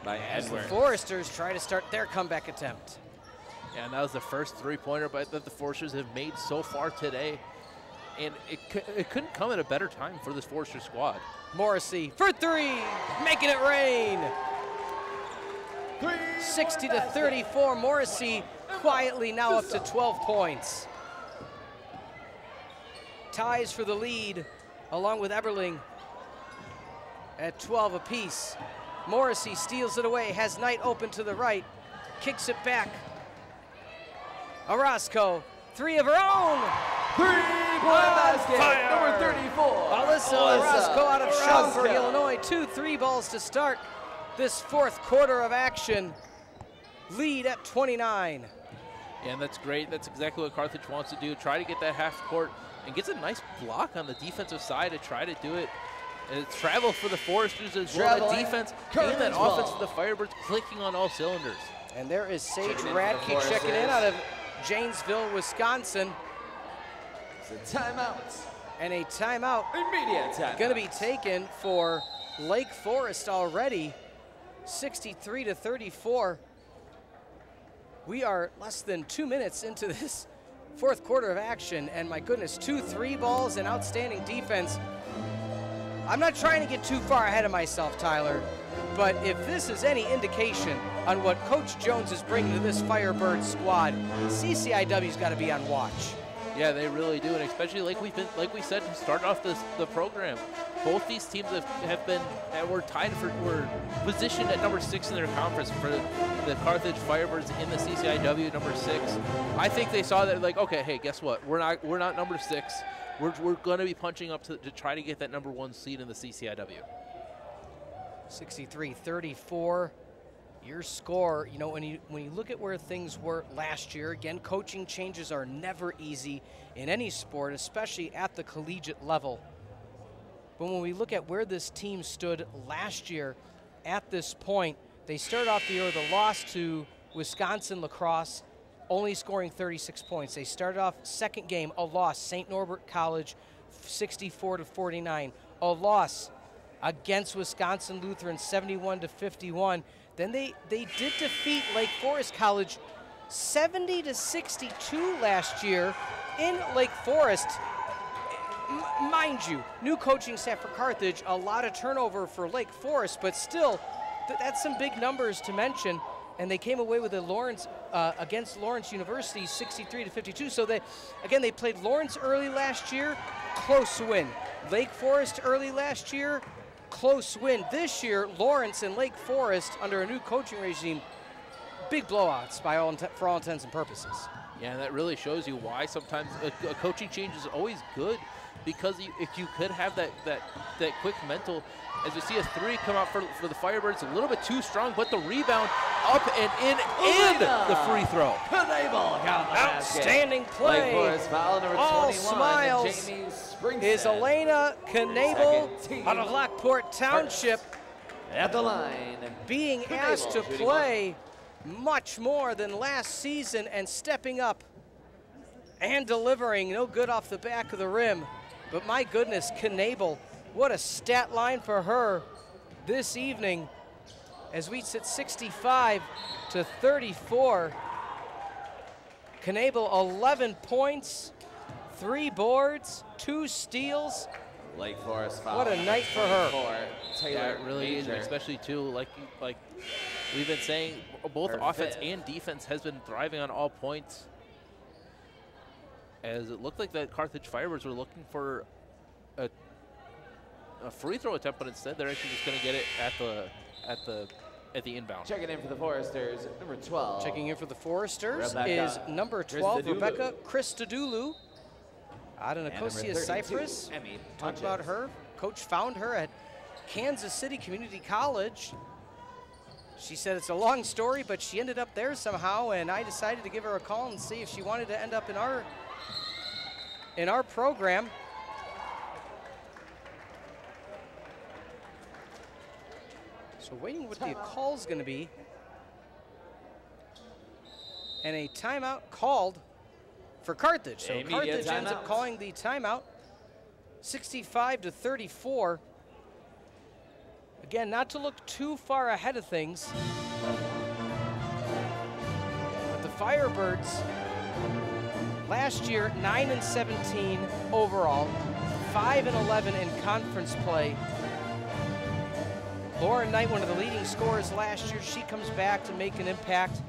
by As Edwards. the Foresters try to start their comeback attempt. Yeah, and that was the first three-pointer that the Foresters have made so far today. And it couldn't come at a better time for this Forester squad. Morrissey for three, making it rain. 60-34, Morrissey quietly now up to 12 points. Ties for the lead, along with Eberling at 12 apiece. Morrissey steals it away, has Knight open to the right, kicks it back. Orozco, three of her own. Three-point basket, number 34. Alyssa Orozco out of Schaumburg, Orozco. Illinois. 2 3 balls to start this fourth quarter of action. Lead at 29. Yeah, and that's great. That's exactly what Carthage wants to do. Try to get that half court and gets a nice block on the defensive side to try to do it. And it's travel for the Foresters as well. That defense and that offense for the Firebirds clicking on all cylinders. And there is Sage Checking in for the Radke checking in Foresters. out of Janesville, Wisconsin. It's a timeout. And a timeout Immediate timeout. going to be taken for Lake Forest already. 63-34. We are less than 2 minutes into this fourth quarter of action, and my goodness, 2 3 balls and outstanding defense. I'm not trying to get too far ahead of myself, Tyler, but if this is any indication on what Coach Jones is bringing to this Firebird squad, CCIW's got to be on watch. Yeah, they really do, and especially like we said to start off the program, both these teams were positioned at number 6 in their conference. For the Carthage Firebirds in the CCIW, number 6. I think they saw that, like, okay, hey, guess what? We're not number 6. We're going to be punching up to try to get that number 1 seed in the CCIW. 63-34. Your score, you know, when you look at where things were last year, again, coaching changes are never easy in any sport, especially at the collegiate level. But when we look at where this team stood last year at this point, they started off the year with a loss to Wisconsin lacrosse, only scoring 36 points. They started off second game, a loss, St. Norbert College, 64-49. A loss against Wisconsin Lutheran, 71-51. Then they did defeat Lake Forest College 70-62 last year in Lake Forest. Mind you, new coaching staff for Carthage, a lot of turnover for Lake Forest, but still, that's some big numbers to mention. And they came away with a Lawrence against Lawrence University, 63-52. So they played Lawrence early last year, close win. Lake Forest early last year, close win. This year, Lawrence and Lake Forest under a new coaching regime, big blowouts for all intents and purposes. Yeah, that really shows you why sometimes a coaching change is always good, because if you could have that quick mental. As you see a three come out for the Firebirds, a little bit too strong, but the rebound up and in, and the free throw. Outstanding play. All smiles is Elena Knable out of Lockport Township. At the line, being asked to play much more than last season and stepping up and delivering. No good off the back of the rim. But my goodness, Knable, what a stat line for her this evening as we sit 65 to 34. Knable, 11 points, 3 boards, 2 steals. Lake Forest foul. What a night for her. Tylor, yeah, it really is, especially too, like we've been saying, both offense and defense has been thriving on all points. As it looked like the Carthage Firebirds were looking for a free throw attempt, but instead they're actually just going to get it at the inbound. Checking in for the Foresters, number 12. Checking in for the Foresters Rebecca is number 12, Christodoulou. Rebecca Christodoulou. Out of Nicosia, Cyprus. Talked about her. Coach found her at Kansas City Community College. She said it's a long story, but she ended up there somehow, and I decided to give her a call and see if she wanted to end up in our program. So waiting what the call's going to be. And a timeout called for Carthage. So Carthage ends up calling the timeout. 65 to 34. Again, not to look too far ahead of things, but the Firebirds last year 9-17 overall, 5-11 in conference play. Lauren Knight, one of the leading scorers last year, she comes back to make an impact.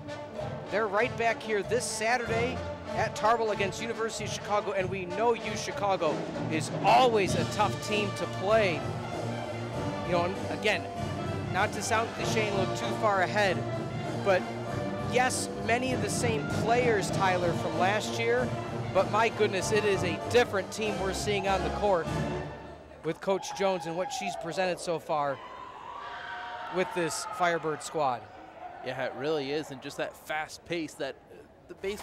They're right back here this Saturday at Tarble against University of Chicago, and we know U Chicago is always a tough team to play. You know, and again, not to sound cliche and look too far ahead, but yes, many of the same players, Tyler, from last year, but my goodness, it is a different team we're seeing on the court with Coach Jones and what she's presented so far with this Firebird squad. Yeah, it really is, and just that fast pace, that we're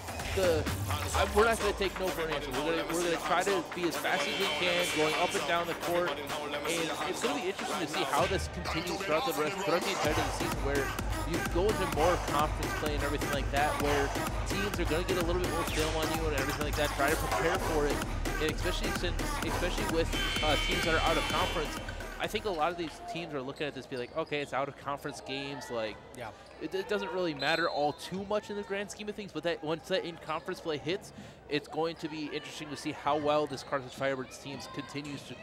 not going to take no for an answer. We're going to try to be as fast as we can, going up and down the court, and it's going to be interesting to see how this continues throughout the entirety of the season, where you go into more conference play and everything like that, where teams are going to get a little bit more film on you and everything like that. Try to prepare for it, and especially with teams that are out of conference. I think a lot of these teams are looking at this, be like, okay, it's out of conference games, like, yeah. It doesn't really matter all too much in the grand scheme of things, but that once that in-conference play hits, it's going to be interesting to see how well this Carthage Firebirds team continues to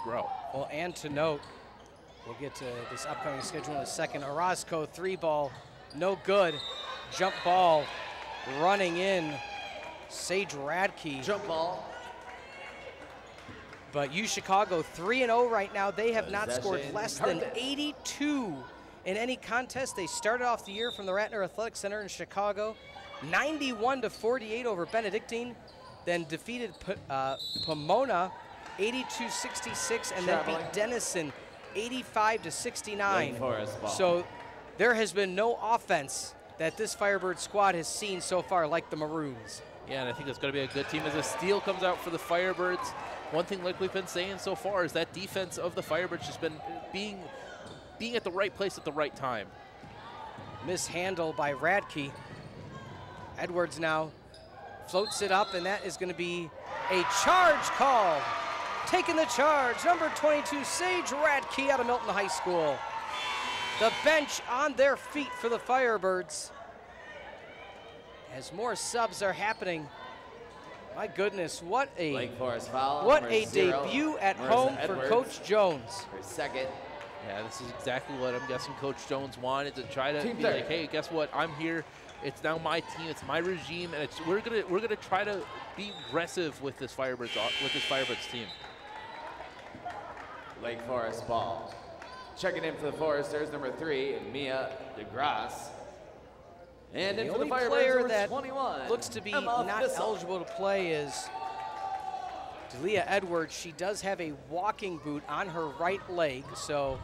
grow. Well, and to note, we'll get to this upcoming schedule in a second. Orozco, 3-ball, no good. Jump ball running in. Sage Radke. Jump ball. But U Chicago 3-0 right now. They have not scored less than 82 in any contest. They started off the year from the Ratner Athletic Center in Chicago, 91-48 over Benedictine, then defeated Pomona 82-66, and then beat Denison 85-69. So there has been no offense that this Firebird squad has seen so far like the Maroons. Yeah, and I think it's going to be a good team as a steal comes out for the Firebirds. One thing, like we've been saying so far, is that defense of the Firebirds has been being at the right place at the right time. Mishandle by Radke. Edwards now floats it up, and that is going to be a charge call. Taking the charge, number 22, Sage Radke out of Milton High School. The bench on their feet for the Firebirds as more subs are happening. My goodness, what a debut at home for Coach Jones. For second. Yeah, this is exactly what I'm guessing Coach Jones wanted, to try to be like, hey, guess what? I'm here. It's now my team. It's my regime, and we're gonna try to be aggressive with this Firebirds team. Lake Forest ball. Checking in for the Foresters, number 3, Mia DeGrasse. And The in for the only Firebirds, player number that 21, looks to be Emma not Thistle. eligible to play is Delia Edwards. She does have a walking boot on her right leg, so.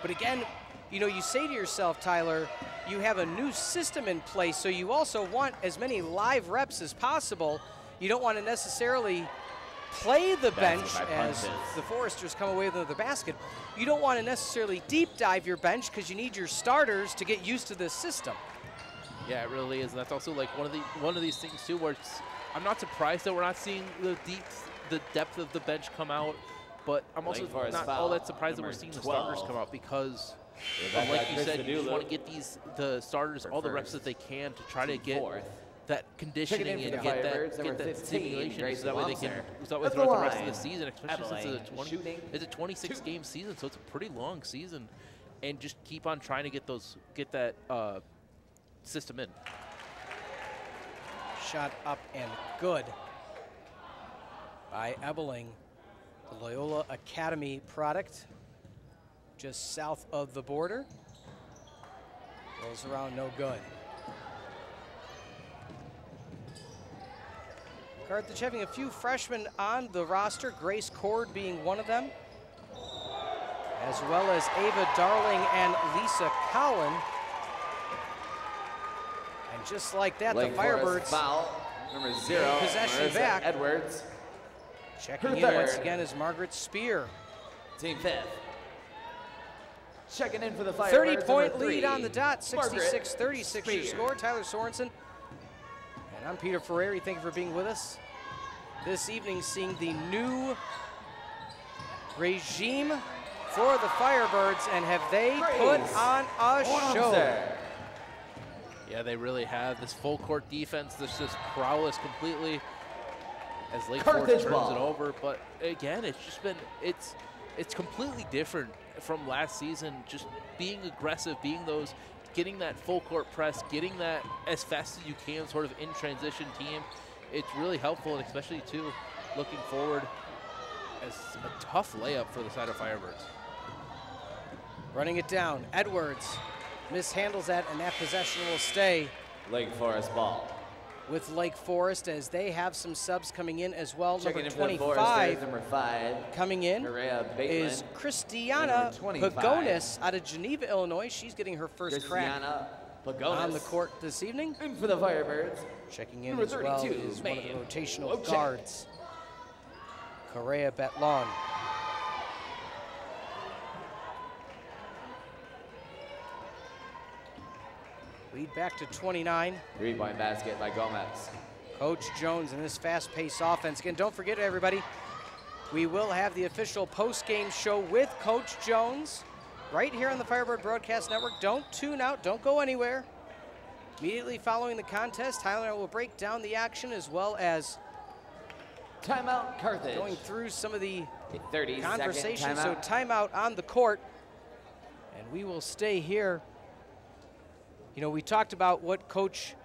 But again, you know, you say to yourself, Tylor, you have a new system in place, so you also want as many live reps as possible. You don't want to necessarily play the bench as the Foresters come away with the basket. You don't want to necessarily deep dive your bench because you need your starters to get used to this system. Yeah, it really is. And that's also like one of these things too, where I'm not surprised that we're not seeing the depth of the bench come out, but I'm also not all that surprised that we're seeing the starters come out because, like you said, you just want to get the starters all the reps that they can to try to get that conditioning and get that stimulation, so that way they can throughout the rest of the season, especially since it's a 26 game season, so it's a pretty long season, and just keep on trying to get that system in. Shot up and good by Ebeling, the Loyola Academy product, just south of the border. Rolls around, no good. Carthage having a few freshmen on the roster, Grace Cord being one of them, as well as Ava Darling and Lisa Cowan. And just like that, the Firebirds foul, number 0, possession back. Edwards. Checking in once again is Margaret Spear. Team 5th. Checking in for the Firebirds. 30-point lead on the dot, 66-36 your score. Tylor Sorensen. And I'm Peter Ferreri. Thank you for being with us this evening, seeing the new regime for the Firebirds, and have they put on a show? Yeah, they really have. This full court defense, this just prowess completely as Lake Forest turns it over. But again, it's just been, it's completely different from last season. Just being aggressive, getting that full court press, getting that as fast as you can, sort of in transition team. It's really helpful, and especially too, looking forward as a tough layup for the side of Firebirds. Running it down, Edwards mishandles that, and that possession will stay Lake Forest ball. With Lake Forest, as they have some subs coming in as well. Checking number in 25 number 5 coming in is Christiana Pagonis out of Geneva, Illinois. She's getting her first crack on the court this evening. In for the Firebirds. Checking in as well is one of the rotational guards, Correa Betlon. Lead back to 29. 3-point basket by Gomez. Coach Jones in this fast-paced offense. Again, don't forget, everybody, we will have the official post-game show with Coach Jones right here on the Firebird Broadcast Network. Don't tune out. Don't go anywhere. Immediately following the contest, Tylor will break down the action as well as timeout Carthage. Going through some of the 30 conversation. So timeout on the court, and we will stay here. You know, we talked about what Coach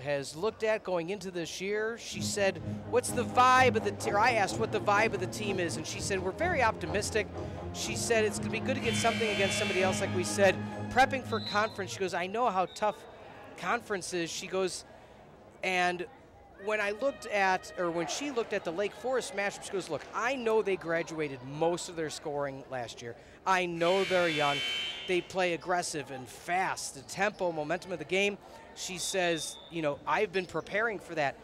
has looked at going into this year. She said, what's the vibe of the team? I asked what the vibe of the team is, and she said, we're very optimistic. She said, it's going to be good to get something against somebody else, like we said, prepping for conference. She goes, I know how tough conference is. She goes, and when I looked at, or when she looked at the Lake Forest matchup, she goes, look, I know they graduated most of their scoring last year. I know they're young. They play aggressive and fast, the tempo, momentum of the game. She says, you know, I've been preparing for that.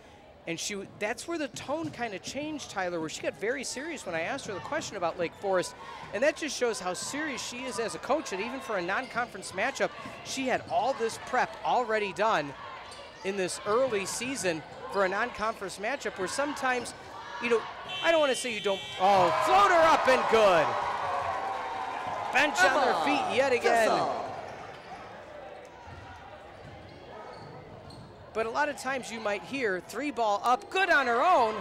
And that's where the tone kind of changed, Tylor, where she got very serious when I asked her the question about Lake Forest. And that just shows how serious she is as a coach. And even for a non-conference matchup, she had all this prep already done in this early season for a non-conference matchup where sometimes, you know, I don't want to say you don't, floater up and good. Bench on their feet yet again. But a lot of times you might hear 3-ball up, good on her own.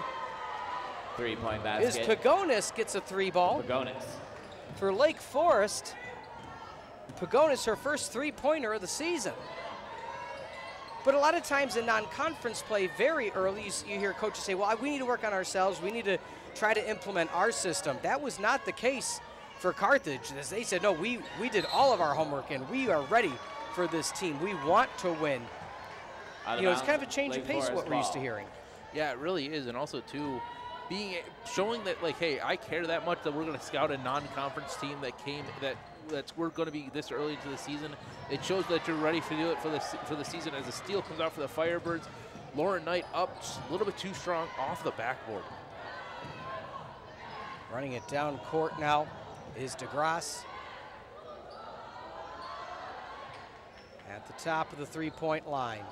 3-point basket. Is Pagonis gets a 3-ball. Pagonis. For Lake Forest, Pagonis her first 3-pointer of the season. But a lot of times in non-conference play, very early, you hear coaches say, well, we need to work on ourselves. We need to try to implement our system. That was not the case for Carthage. As they said, no, we did all of our homework and we are ready for this team. We want to win. You know, it's kind of a change of pace what we're used to hearing. Yeah, it really is, and also too, showing that like, hey, I care that much that we're going to scout a non-conference team we're going to be this early into the season. It shows that you're ready to do it for the season. As the steal comes out for the Firebirds, Lauren Knight up just a little bit too strong off the backboard. Running it down court now is DeGrasse. At the top of the three-point line.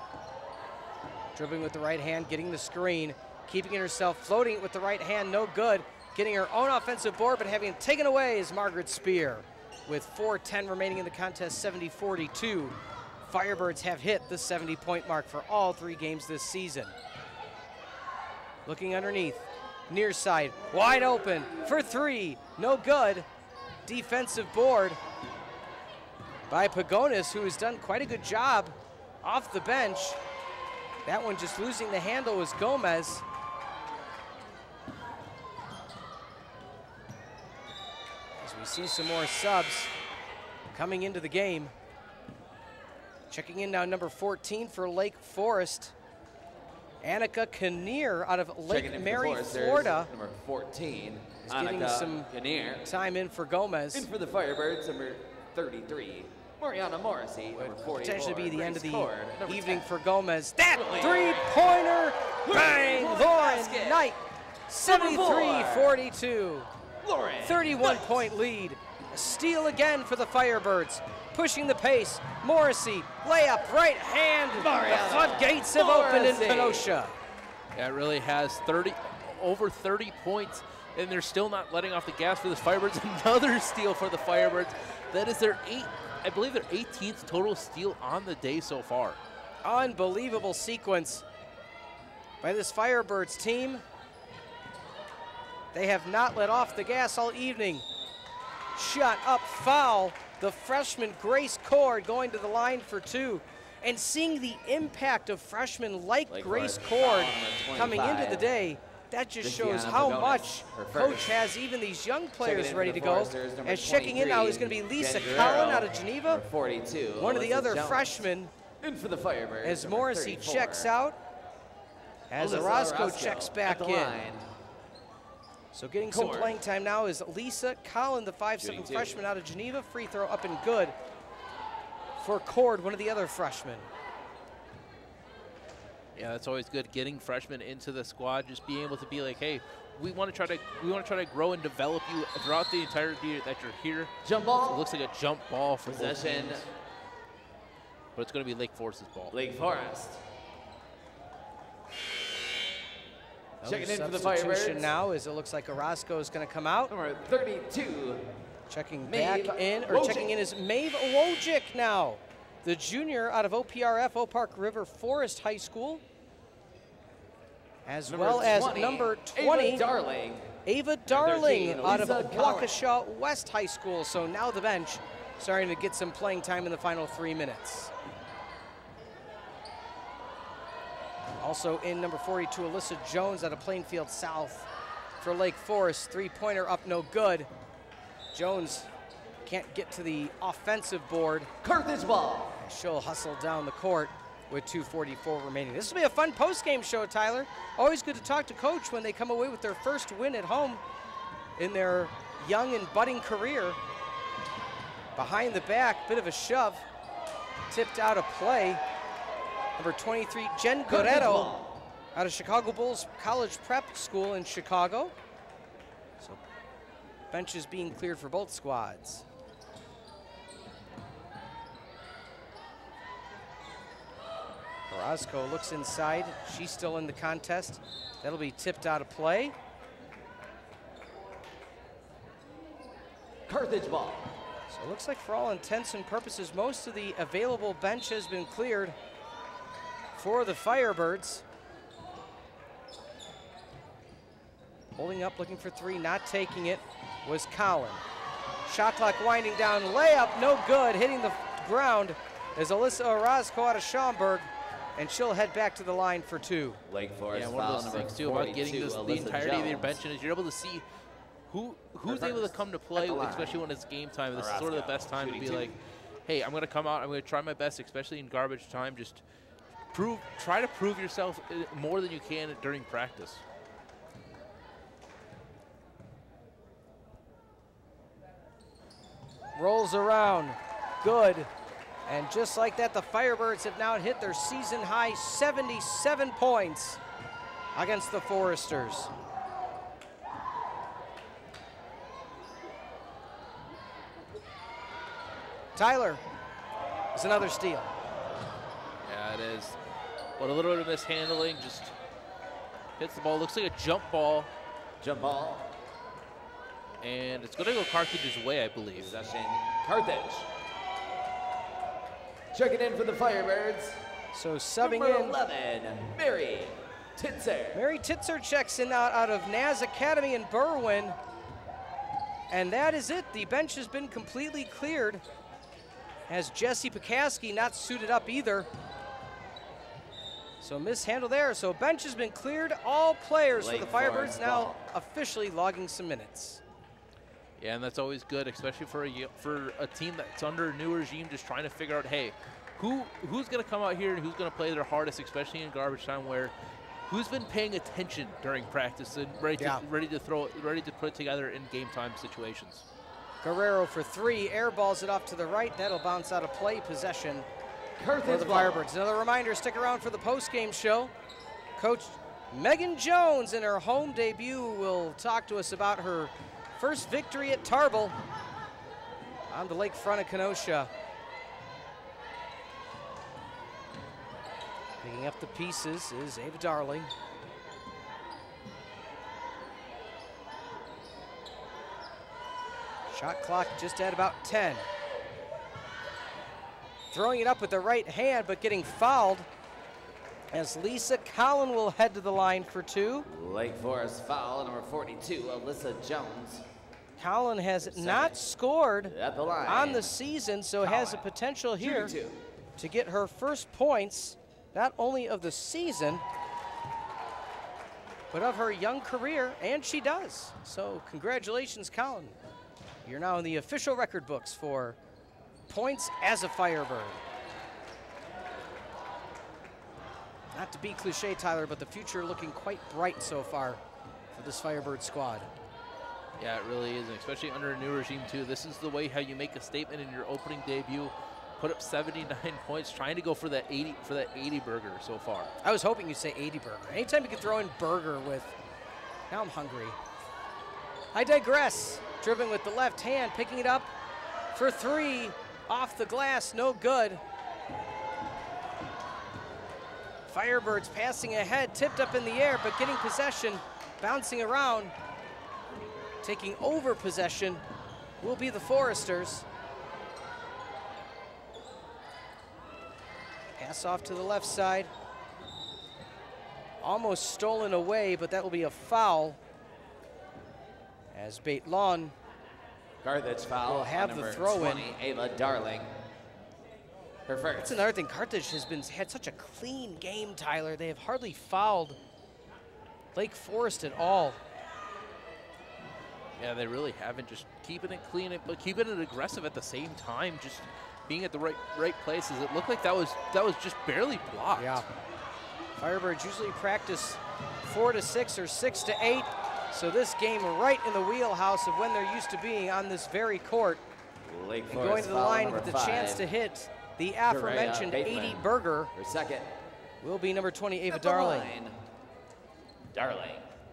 Dribbling with the right hand, getting the screen, keeping it herself, floating it with the right hand, no good. Getting her own offensive board, but having it taken away is Margaret Spear. With 4:10 remaining in the contest, 70-42. Firebirds have hit the 70-point mark for all 3 games this season. Looking underneath, near side, wide open for 3, no good. Defensive board by Pagonis, who has done quite a good job off the bench. That one just losing the handle was Gomez. As we see some more subs coming into the game. Checking in now, number 14 for Lake Forest. Annika Kinnear out of Lake Mary, Florida. Number 14. Is getting some time in for Gomez. In for the Firebirds, number 33. Mariana Morrissey, number 44. Potentially be the end of the Cord, evening 10. for Gomez. That three-pointer, bang, Lauren Knight, 73-42. 31-point lead. A steal again for the Firebirds. Pushing the pace, Morrissey, layup, right hand. The floodgates have opened in Kenosha. Yeah, it really has over 30 points, and they're still not letting off the gas for the Firebirds. Another steal for the Firebirds. That is their I believe their 18th total steal on the day so far. Unbelievable sequence by this Firebirds team. They have not let off the gas all evening. Shot up, foul. The freshman Grace Cord going to the line for 2. And seeing the impact of freshmen like Grace Cord coming into the day, that just shows how much Coach has even these young players ready to go. As checking in now is going to be Lisa Collin out of Geneva, 42. one of the other freshmen. In for the Firebirds. As Morrissey checks out, as Orozco checks back in. So getting some playing time now is Lisa Collin, the 5'7" freshman out of Geneva. Free throw up and good for Cord, one of the other freshmen. Yeah, that's always good, getting freshmen into the squad, just being able to be like, hey, we want to try to grow and develop you throughout the entirety that you're here. Jump ball. So it looks like a jump ball for possession. But it's going to be Lake Forest's ball. Lake Forest. Checking in for the Firebirds now, as it looks like Orozco is going to come out. Number 32. Checking back in, or checking in is Maeve Wojcik now, the junior out of OPRF, Oak Park River Forest High School, as well as number 20, Ava Darling out of Waukesha West High School. So now the bench starting to get some playing time in the final 3 minutes. Also in number 42, Alyssa Jones out of Plainfield South for Lake Forest. Three-pointer up, no good. Jones can't get to the offensive board. Carthage ball. She'll hustle down the court with 2:44 remaining. This will be a fun post-game show, Tyler. Always good to talk to Coach when they come away with their first win at home in their young and budding career. Behind the back, bit of a shove. Tipped out of play. Number 23, Jen Guerrero out of Chicago Bulls College Prep School in Chicago. So benches being cleared for both squads. Orozco looks inside. She's still in the contest. That'll be tipped out of play. Carthage ball. So it looks like for all intents and purposes, most of the available bench has been cleared for the Firebirds. Holding up, looking for 3, not taking it, was Collin. Shot clock winding down, layup, no good, hitting the ground is Alyssa Orozco out of Schaumburg, and she'll head back to the line for 2. Lake Forest. Yeah, one of those things too about getting the entirety of your bench is you're able to see who's able to come to play, especially when it's game time. This is sort of the best time to be like, hey, I'm going to come out, I'm going to try my best, especially in garbage time. Just try to prove yourself more than you can during practice. Rolls around, good. And just like that, the Firebirds have now hit their season high 77 points against the Foresters. Tylor is another steal. Yeah, it is. But a little bit of mishandling, just hits the ball. Looks like a jump ball. Jump ball. And it's going to go Carthage's way, I believe. Possession, Carthage. Checking in for the Firebirds. So subbing Number in. 11, Mary Titzer. Mary Titzer checks in out of Naz Academy in Berwyn. And that is it. The bench has been completely cleared. As Jesse Pekaski not suited up either. So mishandle there. So bench has been cleared. All players for the Firebirds now officially logging some minutes. Yeah, and that's always good, especially for a team that's under a new regime, just trying to figure out, hey, who's going to come out here and who's going to play their hardest, especially in garbage time, where who's been paying attention during practice and ready to put it together in game time situations. Guerrero for three, airballs it off to the right. That'll bounce out of play, possession for the Firebirds. Another reminder, stick around for the post-game show. Coach Megan Jones in her home debut will talk to us about her first victory at Tarble on the lakefront of Kenosha. Picking up the pieces is Ava Darling. Shot clock just at about 10. Throwing it up with the right hand, but getting fouled as Lisa Collin will head to the line for two. Lake Forest foul, number 42, Alyssa Jones. Collin has not scored at the line on the season, so has a potential here to get her first points, not only of the season, but of her young career, and she does. So congratulations, Collin. You're now in the official record books for points as a Firebird. Not to be cliche, Tylor, but the future looking quite bright so far for this Firebird squad. Yeah, it really is, and especially under a new regime too. This is the way how you make a statement in your opening debut. Put up 79 points, trying to go for that 80 burger so far. I was hoping you'd say 80 burger. Anytime you could throw in burger with, now I'm hungry. I digress. Dribbling with the left hand, picking it up for three, off the glass, no good. Firebirds passing ahead, tipped up in the air, but getting possession, bouncing around. Taking over possession will be the Foresters. Pass off to the left side. Almost stolen away, but that will be a foul. As Baitlon Carthage foul will have the throw in. Ava Darling. Her first. That's another thing. Carthage has had such a clean game, Tylor. They have hardly fouled Lake Forest at all. Yeah, they really haven't. Just keeping it clean, but keeping it aggressive at the same time. Just being at the right places. It looked like that was just barely blocked. Yeah. Firebirds usually practice 4 to 6 or 6 to 8. So this game right in the wheelhouse of when they're used to being on this very court. Lake and going to the line with the chance to hit the aforementioned 80 burger. Her second will be number 20, Ava Darling. Darling,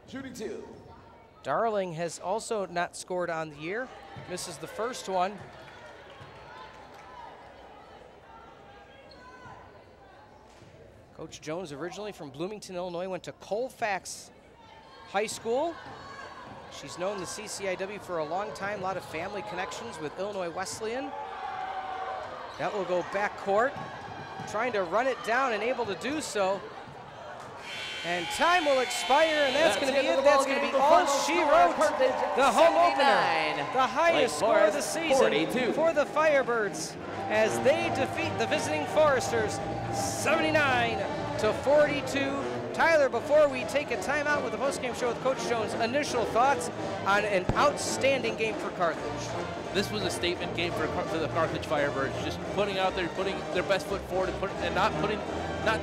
shooting two. Darling has also not scored on the year. Misses the first one. Coach Jones, originally from Bloomington, Illinois, went to Colfax High School. She's known the CCIW for a long time, a lot of family connections with Illinois Wesleyan. That will go backcourt, trying to run it down and able to do so. And time will expire, and that's going to be it. That's going to be all she wrote. The home opener, the highest score of the season 42. for the Firebirds as they defeat the visiting Foresters 79 to 42 to Tyler, before we take a timeout with the postgame show with Coach Jones, initial thoughts on an outstanding game for Carthage. This was a statement game for the Carthage Firebirds, just putting out there, putting their best foot forward, and not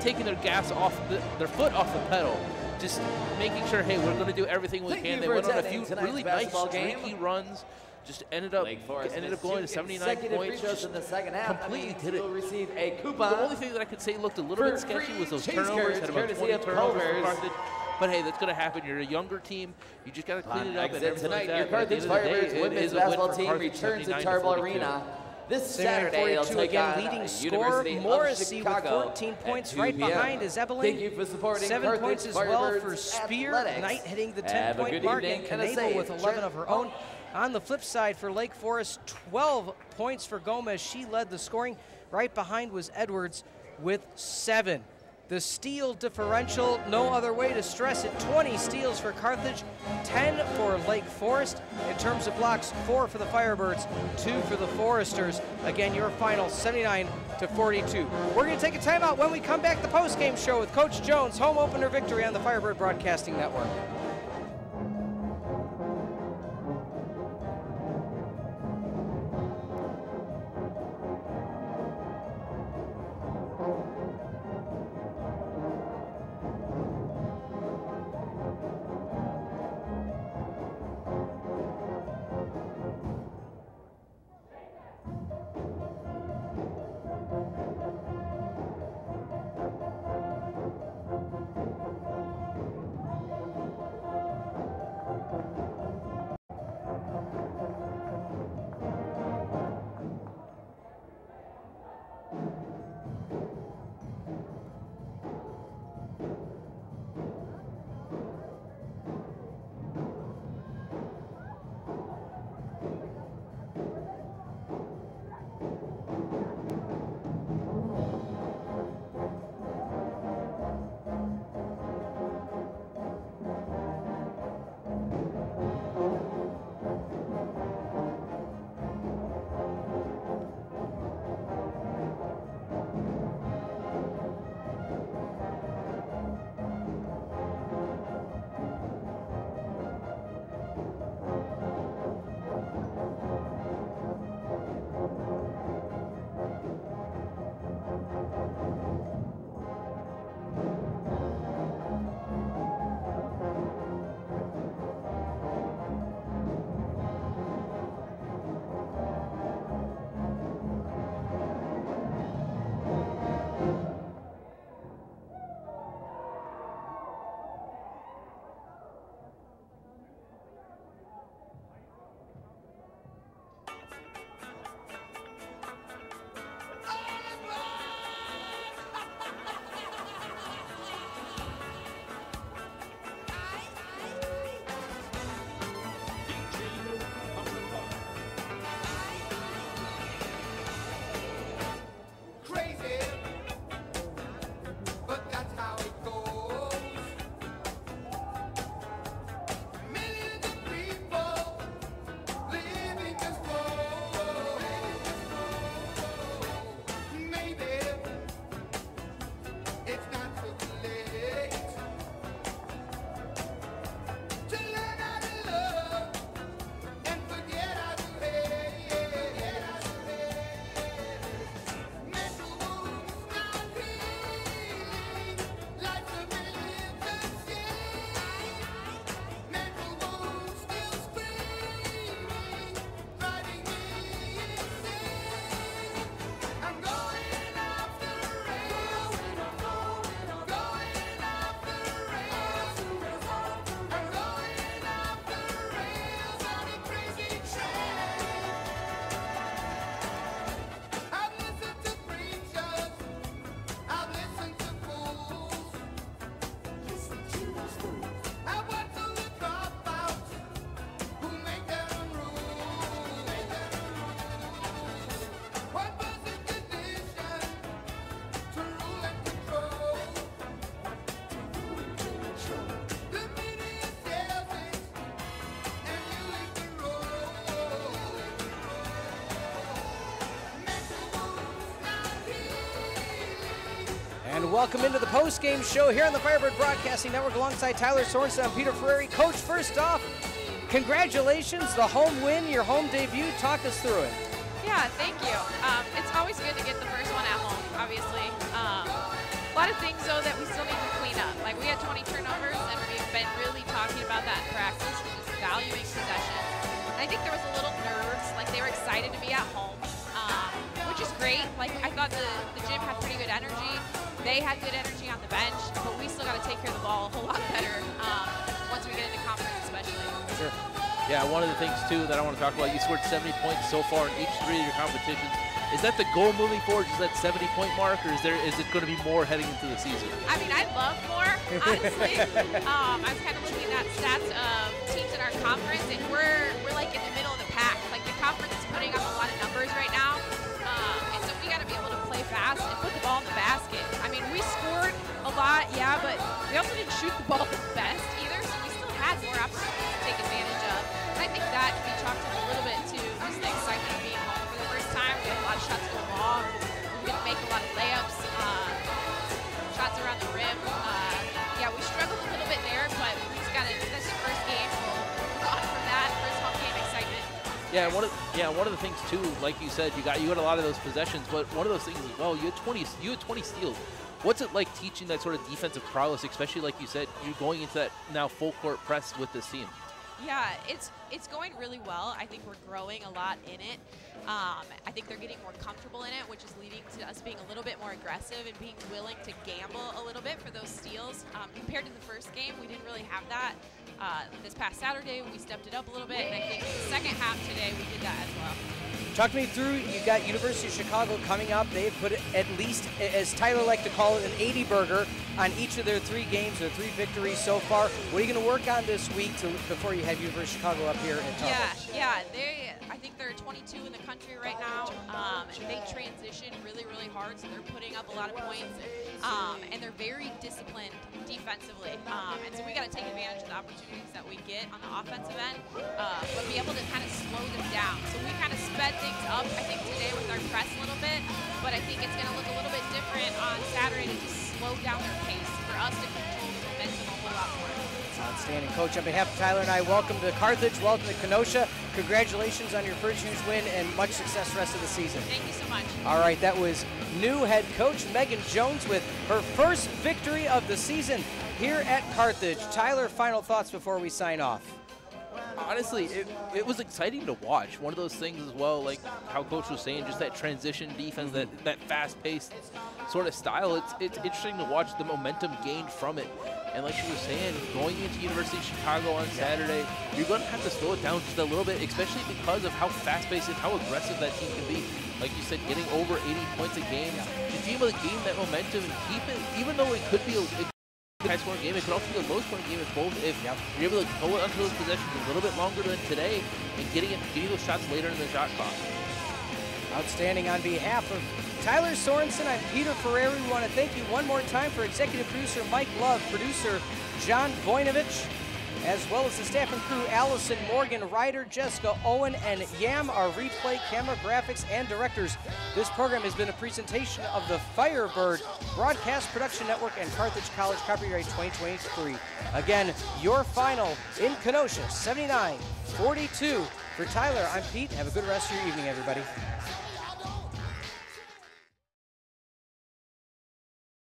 taking their gas off their foot off the pedal. Just making sure, hey, we're going to do everything we can. They went on a few really nice streaky runs. Just ended up going to 79 points. Just in the second half. Completely did it. Will receive a coupon. The only thing that I could say looked a little bit sketchy was those turnovers. Had about 20 turnovers for Carthage. But hey, that's going to happen. You're a younger team. You just got to clean it up and everything like that. Your Carthage Firebirds women's basketball team returns to Tarble Arena this Saturday. They'll take on leading scorer Morrissey with 14 points. Right behind is Ebeling. Thank you for supporting 7 points as well for Spear. Knight hitting the 10-point mark, and Knable with 11 of her own. On the flip side for Lake Forest, 12 points for Gomez. She led the scoring. Right behind was Edwards with 7. The steal differential, no other way to stress it, 20 steals for Carthage, 10 for Lake Forest. In terms of blocks, 4 for the Firebirds, 2 for the Foresters. Again, your final 79-42. We're going to take a timeout. When we come back, the postgame show with Coach Jones, home opener victory on the Firebird Broadcasting Network. And welcome into the post-game show here on the Firebird Broadcasting Network alongside Tylor Sorensen and Peter Ferreri. Coach, first off, congratulations, the home win, your home debut. Talk us through it. Yeah, thank you. It's always good to get the first one at home, obviously. A lot of things, though, that we still need to clean up. Like, we had 20 turnovers, and we've been really talking about that in practice, just valuing possessions. And I think there was a little nerves, like they were excited to be at home, which is great. Like, I thought the gym had pretty good energy. They had good energy on the bench, but we still got to take care of the ball a whole lot better once we get into conference, especially. Sure. Yeah, one of the things, too, that I want to talk about, you scored 70 points so far in each 3 of your competitions. Is that the goal moving forward, just that 70-point mark, or is it going to be more heading into the season? I mean, I'd love more, honestly. I was kind of looking at stats of teams in our conference, and we're like in the middle of the pack. Like, the conference is putting up a lot of numbers right now, and so we got to be able to play fast and put the ball in the basket. I mean, we scored a lot, yeah, but we also didn't shoot the ball the best either, so we still had more opportunities to take advantage of. And I think that can be chalked up a little bit to just the excitement of being home for the first time. We had a lot of shots go long. We didn't make a lot of layups, shots around the rim. Yeah, we struggled a little bit there, but we just got to, that's the first game. We'll go on from that, first home game excitement. Yeah, one of the things too, like you said, you got a lot of those possessions, but one of those things as well, you had 20 steals. What's it like teaching that sort of defensive prowess, especially like you said, you're going into that now full court press with this team? Yeah, it's going really well. I think we're growing a lot in it. I think they're getting more comfortable in it, which is leading to us being a little bit more aggressive and being willing to gamble a little bit for those steals. Compared to the first game, we didn't really have that. This past Saturday, we stepped it up a little bit, and I think the second half today, we did that as well. Talk me through, you got University of Chicago coming up. They've put it at least, as Tylor liked to call it, an 80-burger on each of their 3 games, their 3 victories so far. What are you going to work on this week before you have University of Chicago up here at Tarble? Yeah, I think they're 22 in the country right now. They transition really, really hard, so they're putting up a lot of points. And they're very disciplined defensively. And so we got to take advantage of the opportunities that we get on the offensive end, but be able to kind of slow them down. So we kind of sped things up, I think, today with our press a little bit, but I think it's going to look a little bit different on Saturday to just slow down their pace for us to control the momentum a whole lot more. Outstanding. Coach, on behalf of Tylor and I, welcome to Carthage, welcome to Kenosha. Congratulations on your first huge win and much success the rest of the season. Thank you so much. All right, that was new head coach Megan Jones with her first victory of the season here at Carthage. Tylor, final thoughts before we sign off. Honestly, it was exciting to watch. One of those things as well, like how Coach was saying, just that transition defense, that fast-paced sort of style. It's interesting to watch the momentum gained from it. And like she was saying, going into University of Chicago on Saturday, you're going to have to slow it down just a little bit, especially because of how fast-paced and how aggressive that team can be. Like you said, getting over 80 points a game, to be able to gain that momentum and keep it, even though it could be a high-scoring game, it could also be a low-scoring game if you're able to hold onto those possessions a little bit longer than today and getting those shots later in the shot clock. Outstanding. On behalf of Tylor Sorensen, I'm Peter Ferreri. We want to thank you one more time for executive producer Mike Love, producer John Voinovich, as well as the staff and crew Allison Morgan, Ryder, Jessica Owen, and Yam, our replay, camera, graphics, and directors. This program has been a presentation of the Firebird Broadcast Production Network and Carthage College, copyright 2023. Again, your final in Kenosha, 79-42. For Tylor, I'm Pete. Have a good rest of your evening, everybody.